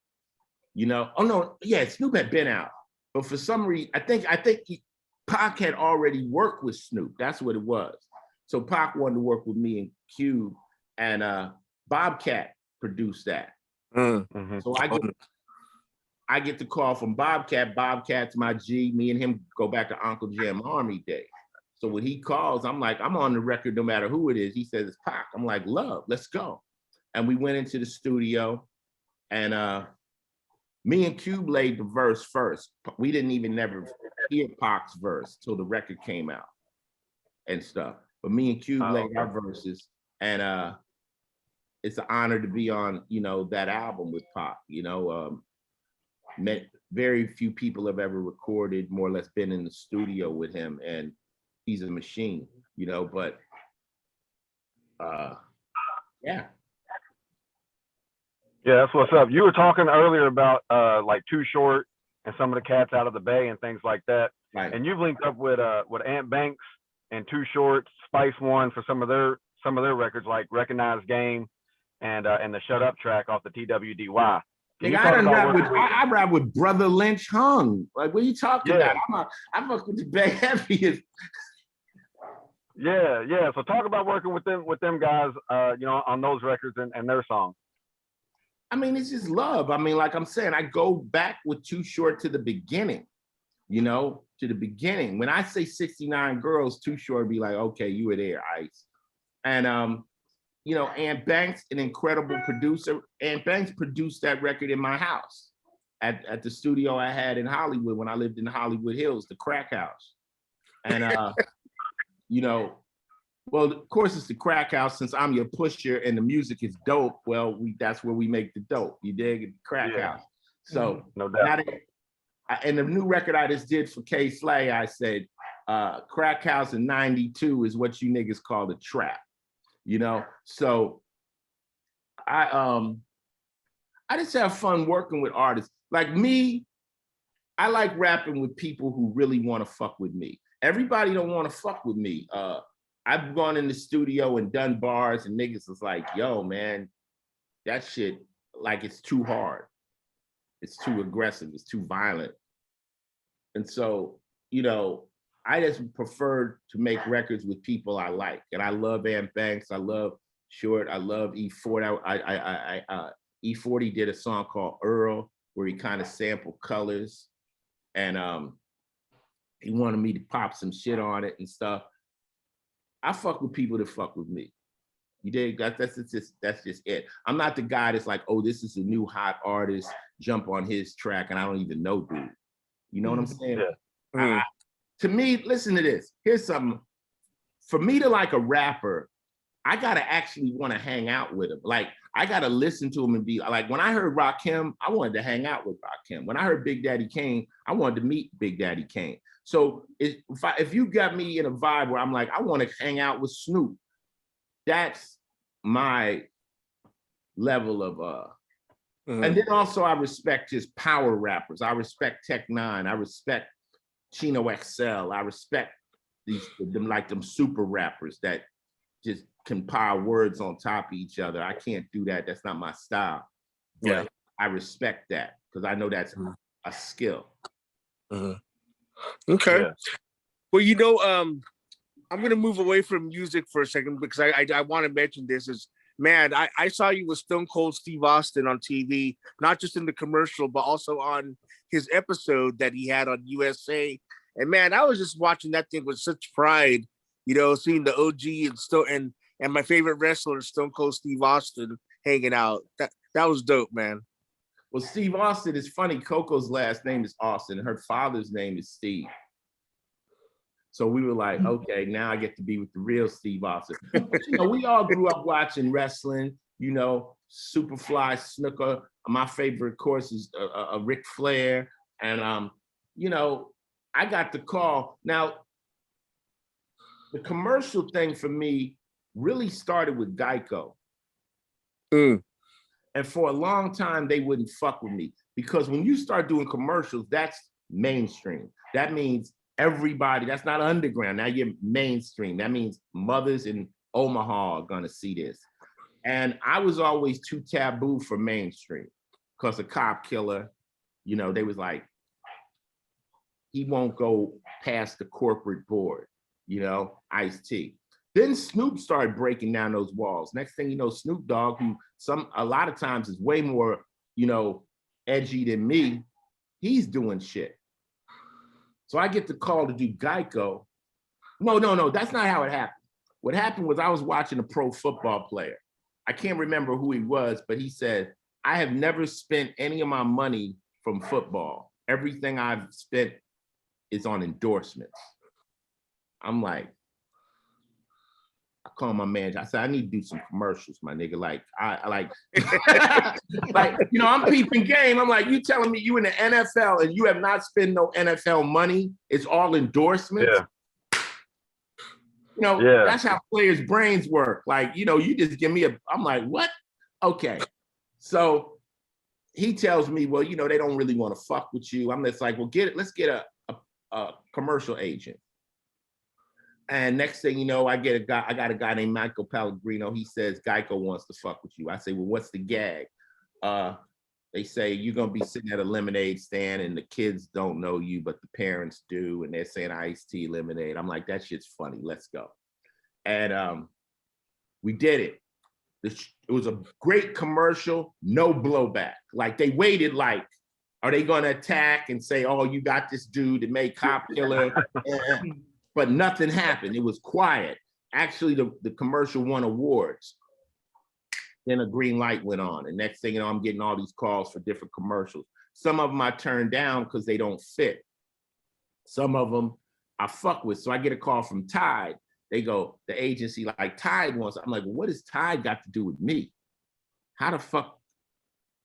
You know, oh no, yeah, Snoop had been out, but for some reason, I think Pac had already worked with Snoop. That's what it was. So Pac wanted to work with me and Cube, and Bobcat produced that. Mm-hmm. So I get the call from Bobcat. Bobcat's my G. Me and him go back to Uncle Jam Army days. So when he calls, I'm like, I'm on the record no matter who it is. He says it's Pac. I'm like, love, let's go. And we went into the studio, and me and Cube laid the verse first. We didn't even never hear Pac's verse till the record came out and stuff. but me and Cube Oh, laid okay. our verses, and it's an honor to be on, you know, that album with Pop. You know, very few people have ever recorded, more or less been in the studio with him, and he's a machine, you know, but yeah. Yeah, that's what's up. You were talking earlier about like Too Short and some of the cats out of the Bay and things like that. Right. And you've linked up with Ant Banks and Too Short, Spice One for some of their records like Recognized Game and the Shut Up track off the TWDY. Nigga, I rap with Brother Lynch Hung. Like, what are you talking about? I fuck with the Bay heaviest. Yeah. So talk about working with them guys, you know, on those records and their songs. I mean, it's just love. I mean, like I'm saying, I go back with Too Short to the beginning, you know, to the beginning. When I say 69 Girls, Too Short be like, okay, you were there, Ice. And you know, Ant Banks, an incredible producer. Ant Banks produced that record in my house at the studio I had in Hollywood when I lived in Hollywood Hills, the Crack House. And you know, well, of course it's the Crack House since I'm your pusher and the music is dope. Well, that's where we make the dope. You dig? The Crack House. So no doubt. And the new record I just did for K Slay, I said, Crack House in 92 is what you niggas call the trap. You know, so I just have fun working with artists. Like me, I like rapping with people who really want to fuck with me. Everybody don't want to fuck with me. I've gone in the studio and done bars and niggas was like, yo, man, that shit, like it's too hard. It's too aggressive, it's too violent. And so, you know, I just prefer to make records with people I like. And I love Ant Banks, I love Short, I love E40. E40 did a song called Earl, where he kind of sampled colors. And he wanted me to pop some shit on it and stuff. I fuck with people that fuck with me. You dig? That's just it. I'm not the guy that's like, oh, this is a new hot artist, jump on his track, and I don't even know dude. You know what I'm saying? Yeah. To me, listen to this. Here's something. For me to like a rapper, I gotta actually want to hang out with him. Like, I gotta listen to him and be like, when I heard Rakim, I wanted to hang out with Rakim. When I heard Big Daddy Kane, I wanted to meet Big Daddy Kane. So if you got me in a vibe where I'm like, I want to hang out with Snoop, that's my level of And then also I respect just power rappers. I respect Tech Nine. I respect Chino XL. I respect them super rappers that just can pile words on top of each other. I can't do that. That's not my style. But yeah, I respect that because I know that's a skill. Okay. Yeah. Well, you know, I'm gonna move away from music for a second because I want to mention this is, man, I saw you with Stone Cold Steve Austin on TV, not just in the commercial, but also on his episode that he had on USA. And man, I was just watching that thing with such pride, you know, seeing the OG and my favorite wrestler, Stone Cold Steve Austin, hanging out. That was dope, man. Well, Steve Austin is funny. Coco's last name is Austin. Her father's name is Steve. So we were like, okay, now I get to be with the real Steve Austin. But, you know, we all grew up watching wrestling, you know, Superfly, Snooker. My favorite, of course, is Ric Flair. And, you know, I got the call. Now, the commercial thing for me really started with Geico. And for a long time, they wouldn't fuck with me because when you start doing commercials, that's mainstream. That means everybody, that's not underground. Now you're mainstream. That means mothers in Omaha are gonna see this. And I was always too taboo for mainstream because a cop killer, you know, they was like, he won't go past the corporate board, you know, Ice-T. Then Snoop started breaking down those walls. Next thing you know, Snoop Dogg, who a lot of times is way more, you know, edgy than me, he's doing shit. So I get the call to do Geico. No, that's not how it happened. What happened was I was watching a pro football player. I can't remember who he was, but he said, I have never spent any of my money from football. Everything I've spent is on endorsements. I'm like, I call my manager. I said, I need to do some commercials, my nigga. Like, I like, like, you know, I'm peeping game. I'm like, you telling me you in the NFL and you have not spent no NFL money? It's all endorsements. Yeah. You know, Yeah. that's how players' brains work. Like, you know, you just give me I'm like, what? Okay. So he tells me, well, you know, they don't really want to fuck with you. I'm just like, well, let's get a commercial agent. And next thing you know, I got a guy named Michael Pellegrino. He says, Geico wants to fuck with you. I say, well, what's the gag? They say, you're going to be sitting at a lemonade stand and the kids don't know you, but the parents do. And they're saying iced tea lemonade. I'm like, that shit's funny. Let's go. And we did it. It was a great commercial, no blowback. Like they waited like, are they going to attack and say, oh, you got this dude that made Cop Killer? But nothing happened. It was quiet. Actually, the commercial won awards. Then a green light went on. And next thing you know, I'm getting all these calls for different commercials. Some of them I turned down because they don't fit. Some of them I fuck with. So I get a call from Tide. They go, the agency like Tide wants. I'm like, well, what does Tide got to do with me? How the fuck?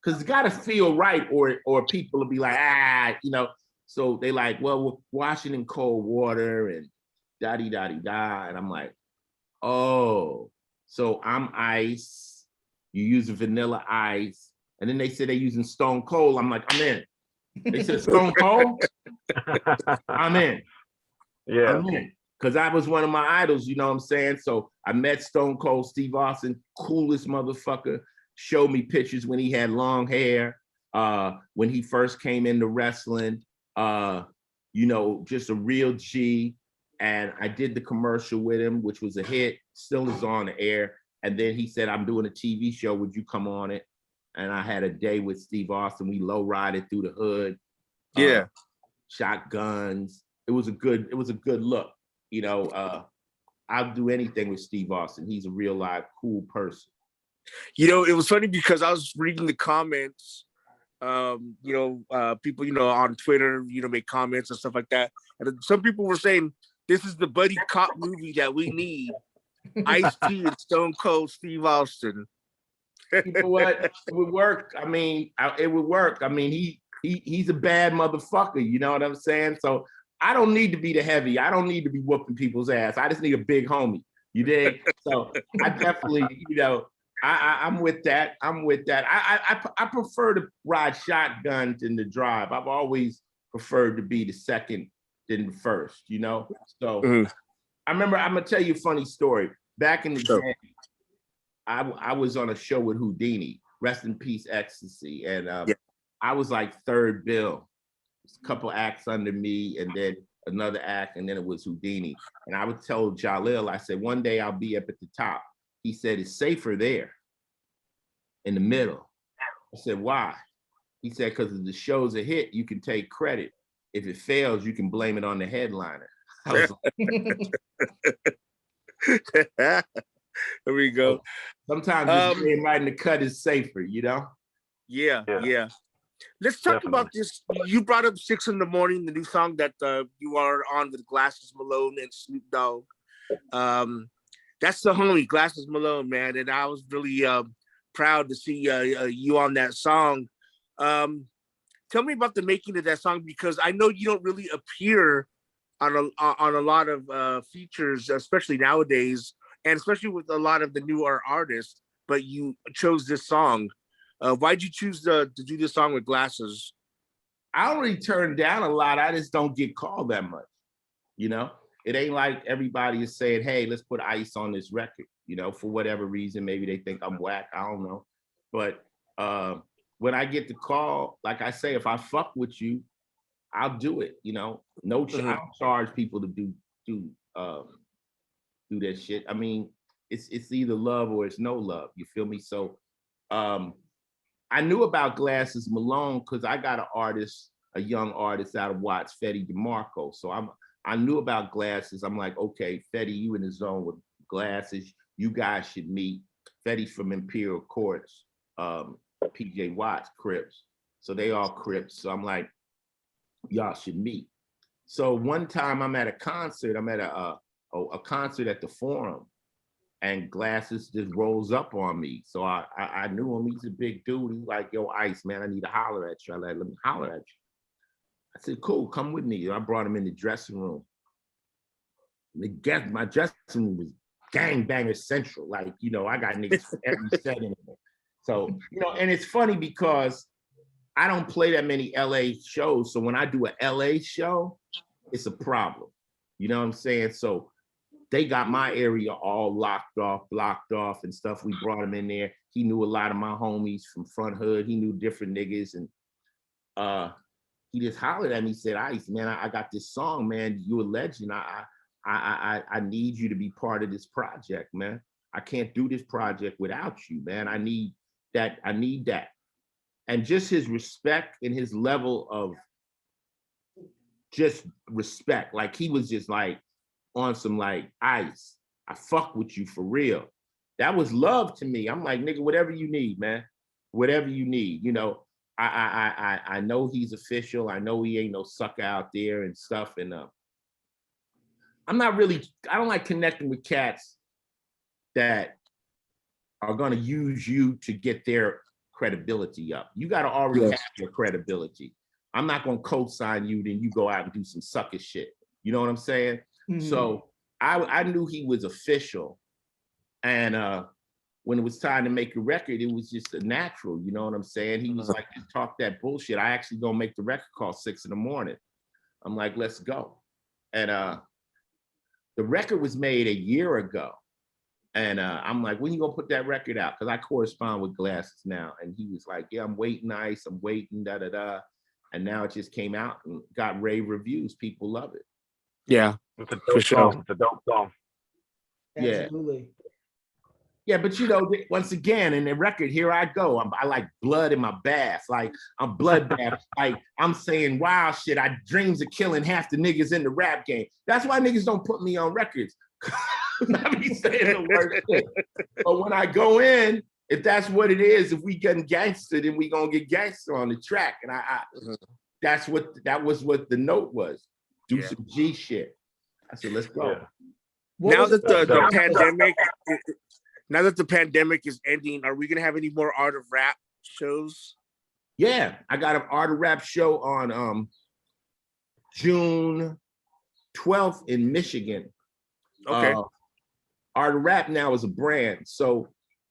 Because it's got to feel right or people will be like, you know. So they like, well, we're washing in cold water and da-di-da-di-da. And I'm like, oh, so I'm ice. You use vanilla ice. And then they said they're using Stone Cold. I'm like, I'm in. They said Stone Cold? I'm in. Yeah. I'm in. Because I was one of my idols, you know what I'm saying? So I met Stone Cold Steve Austin, coolest motherfucker. Showed me pictures when he had long hair, when he first came into wrestling. You know, just a real G. And I did the commercial with him, which was a hit, still is on the air. And then he said, I'm doing a TV show, would you come on it? And I had a day with Steve Austin. We low-rided through the hood. Yeah. Shotguns. It was a good look. You know, I'll do anything with Steve Austin. He's a real live, cool person. You know, it was funny because I was reading the comments. You know, people, you know, on Twitter, you know, make comments and stuff like that. And some people were saying, this is the buddy cop movie that we need. Ice-T and Stone Cold Steve Austin. You know what? It would work. I mean, it would work. I mean, he's a bad motherfucker. You know what I'm saying? So I don't need to be the heavy. I don't need to be whooping people's ass. I just need a big homie. You dig? So I definitely, you know, I'm with that. I'm with that. I prefer to ride shotgun than to drive. I've always preferred to be the second than the first, you know? So I remember, I'm gonna tell you a funny story. Back in the day, I was on a show with Houdini, rest in peace, Ecstasy. And I was like third bill. A couple acts under me and then another act, and then it was Houdini. And I would tell Jalil, I said, one day I'll be up at the top. He said, it's safer there in the middle. I said, why? He said, because if the show's a hit, you can take credit. If it fails, you can blame it on the headliner. I was like, there we go. Sometimes just being right in the cut is safer, you know? Yeah. Let's talk about this. You brought up 6 in the Morning, the new song that you are on with Glasses Malone and Snoop Dogg. That's the homie, Glasses Malone, man. And I was really proud to see you on that song. Tell me about the making of that song, because I know you don't really appear on a lot of features, especially nowadays, and especially with a lot of the newer artists, but you chose this song. Why'd you choose to do this song with Glasses? I already turned down a lot. I just don't get called that much, you know? It ain't like everybody is saying, hey, let's put Ice on this record, you know, for whatever reason. Maybe they think I'm whack, I don't know. But when I get the call, like I say, if I fuck with you, I'll do it, you know? I don't charge people to do that shit. I mean, it's either love or it's no love, you feel me? So I knew about Glasses Malone because I got a young artist out of Watts, Fetty DeMarco. So I knew about Glasses. I'm like, okay, Fetty, you in the zone with Glasses. You guys should meet. Fetty's from Imperial Courts, PJ Watts, Crips. So they all Crips. So I'm like, y'all should meet. So one time I'm at a concert. I'm at a concert at the Forum. and Glasses just rolls up on me. So I knew him. He's a big dude. He's like, yo, Ice, man, I need to holler at you. I like, let me holler at you. I said, cool, come with me. I brought him in the dressing room. My dressing room was gangbanger central. Like, you know, I got niggas for every set in there. So, you know, and it's funny because I don't play that many LA shows. So when I do a LA show, it's a problem. You know what I'm saying? So they got my area all locked off, blocked off and stuff. We brought him in there. He knew a lot of my homies from Front Hood. He knew different niggas. And he just hollered at me, said, Ice, man, I got this song, man. You're a legend. I need you to be part of this project, man. I can't do this project without you, man. I need that. And just his respect and his level of just respect. Like he was just like on some like, Ice, I fuck with you for real. That was love to me. I'm like, nigga, whatever you need, man. Whatever you need, you know. I know he's official. I know he ain't no sucker out there and stuff. And I don't like connecting with cats that are gonna use you to get their credibility up. You gotta already have your credibility. I'm not gonna co-sign you, then you go out and do some sucker shit. You know what I'm saying? Mm-hmm. So I knew he was official. And when it was time to make a record, it was just a natural, you know what I'm saying? He was like, just talk that bullshit. I actually gonna make the record call 6 a.m. I'm like, let's go. And the record was made a year ago. And I'm like, when you gonna put that record out? Because I correspond with Glasses now. And he was like, yeah, I'm waiting, Ice, I'm waiting, da-da-da. And now it just came out and got rave reviews. People love it. Yeah, it's a dope song. It's a dope song. Absolutely. Yeah, but you know, once again, in the record, here I go. I like blood in my bath. Like I'm bloodbath. Like I'm saying wild shit. I dreams of killing half the niggas in the rap game. That's why niggas don't put me on records. I be saying the worst shit. But when I go in, if that's what it is, if we getting gangster, then we gonna get gangster on the track. And that was what the note was. Do some G shit. I said, let's go. Yeah. Now that the pandemic. Now that the pandemic is ending, are we gonna have any more Art of Rap shows? Yeah, I got an Art of Rap show on June 12th in Michigan. Okay. Art of Rap now is a brand. So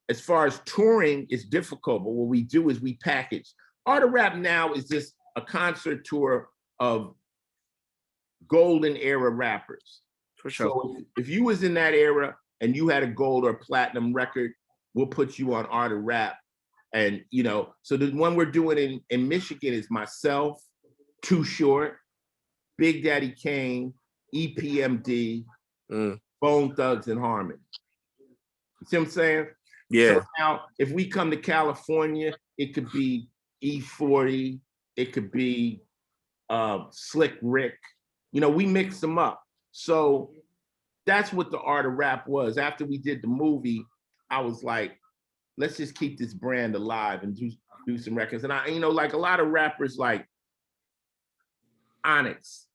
as far as touring, it's difficult, but what we do is we package. Art of Rap now is just a concert tour of golden era rappers. For sure. So if you was in that era, and you had a gold or platinum record, we'll put you on Art of Rap. And, you know, so the one we're doing in Michigan is myself, Too Short, Big Daddy Kane, EPMD, Bone Thugs and Harmony. You see what I'm saying? Yeah. So now, if we come to California, it could be E40, it could be Slick Rick. You know, we mix them up. So that's what the Art of Rap was. After we did the movie, I was like, let's just keep this brand alive and do some records. And I, you know, like a lot of rappers like Onyx,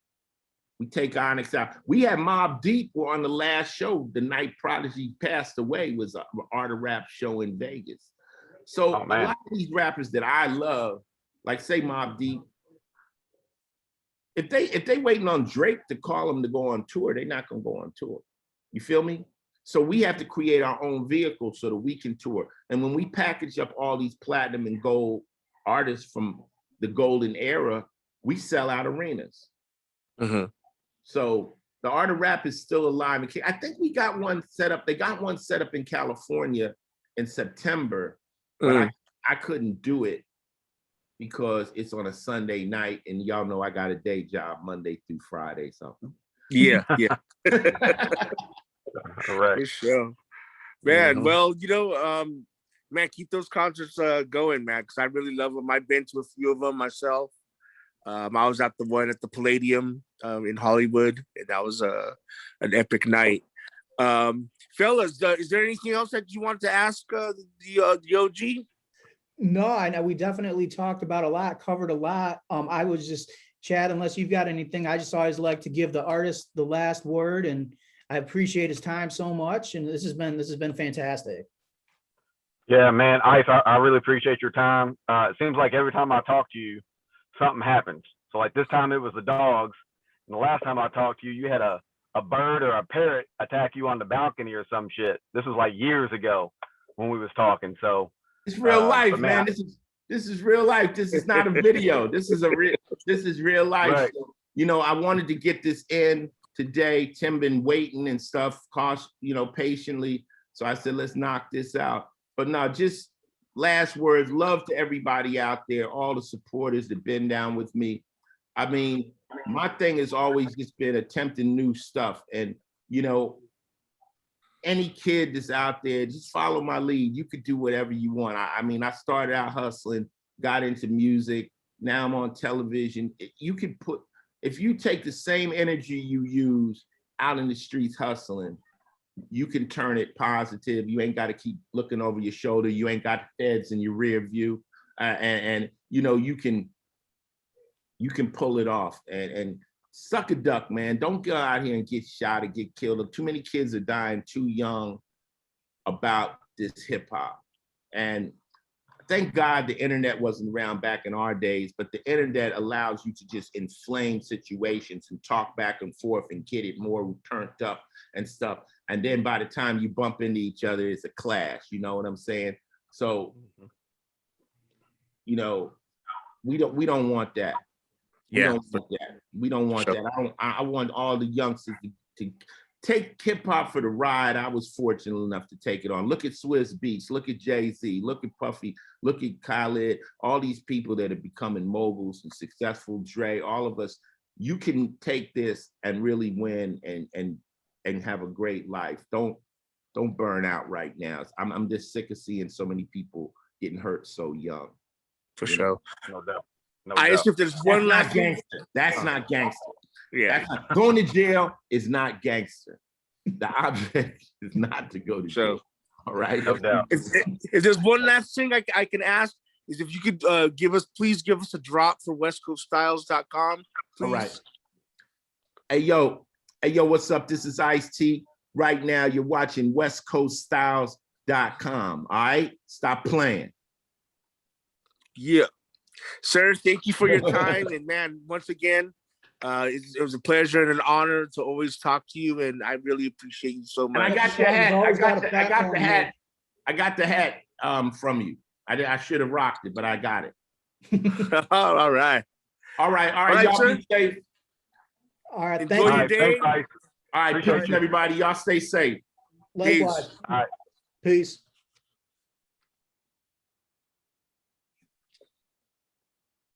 we take Onyx out. We had Mobb Deep on the last show, the night Prodigy passed away, was an Art of Rap show in Vegas. So a lot of these rappers that I love, like say Mobb Deep, if they waiting on Drake to call them to go on tour, they're not gonna go on tour. You feel me? So we have to create our own vehicle so that we can tour. And when we package up all these platinum and gold artists from the golden era, we sell out arenas. Mm-hmm. So the Art of Rap is still alive. I think we got one set up. They got one set up in California in September, but I couldn't do it because it's on a Sunday night, and y'all know I got a day job Monday through Friday. So yeah. Correct. For sure. Man, well, you know, man, keep those concerts going, man, because I really love them. I've been to a few of them myself. I was at the one at the Palladium in Hollywood, and that was an epic night. Fellas, is there anything else that you want to ask the OG? No, I know we definitely talked about a lot, covered a lot. I was just, Chad, unless you've got anything, I just always like to give the artist the last word, and I appreciate his time so much, and this has been fantastic. Yeah, man, Ice, I really appreciate your time. It seems like every time I talk to you, something happens. So like this time it was the dogs, and the last time I talked to you, you had a bird or a parrot attack you on the balcony or some shit. This was like years ago when we was talking. So It's real life, man. This is real life. This is not a video. This is real life. Right. So, you know, I wanted to get this in today. Tim been waiting and stuff, patiently. So I said, let's knock this out. But no, just last words. Love to everybody out there, all the supporters that been down with me. I mean, my thing has always just been attempting new stuff. And, you know, any kid that's out there, just follow my lead. You could do whatever you want. I mean, I started out hustling, got into music. Now I'm on television. You could if you take the same energy you use out in the streets hustling, you can turn it positive. You ain't got to keep looking over your shoulder. You ain't got feds in your rear view. And you know, you can pull it off and suck a duck, man. Don't go out here and get shot or get killed. Too many kids are dying too young about this hip hop. And thank God the internet wasn't around back in our days, but the internet allows you to just inflame situations and talk back and forth and get it more turned up and stuff. And then by the time you bump into each other, it's a clash. You know what I'm saying? So, you know, we don't want that. We don't want that. We don't want that. I want all the youngsters to take hip hop for the ride. I was fortunate enough to take it on. Look at Swizz Beatz, look at Jay-Z, look at Puffy, look at Khaled, all these people that are becoming moguls and successful, Dre, all of us. You can take this and really win and have a great life. Don't burn out right now. I'm just sick of seeing so many people getting hurt so young. For sure. No doubt. No I asked doubt. if there's one last thing. Gangster. That's not gangster. Yeah. Going to jail is not gangster. The object is not to go to jail. All right. No doubt. If there's one last thing I can ask is if you could please give us a drop for westcoaststyles.com. Please. All right. Hey yo, what's up? This is Ice-T. Right now you're watching westcoaststyles.com. All right. Stop playing. Yeah. Sir, thank you for your time. And man, once again, it was a pleasure and an honor to always talk to you. And I really appreciate you so much. And I got your hat. I got the hat from you. I should have rocked it, but I got it. All right. All right, y'all sir. be safe. All right, Enjoy thank your you. day. All right, Appreciate peace, you. everybody. Y'all stay safe. Likewise. All right. Peace.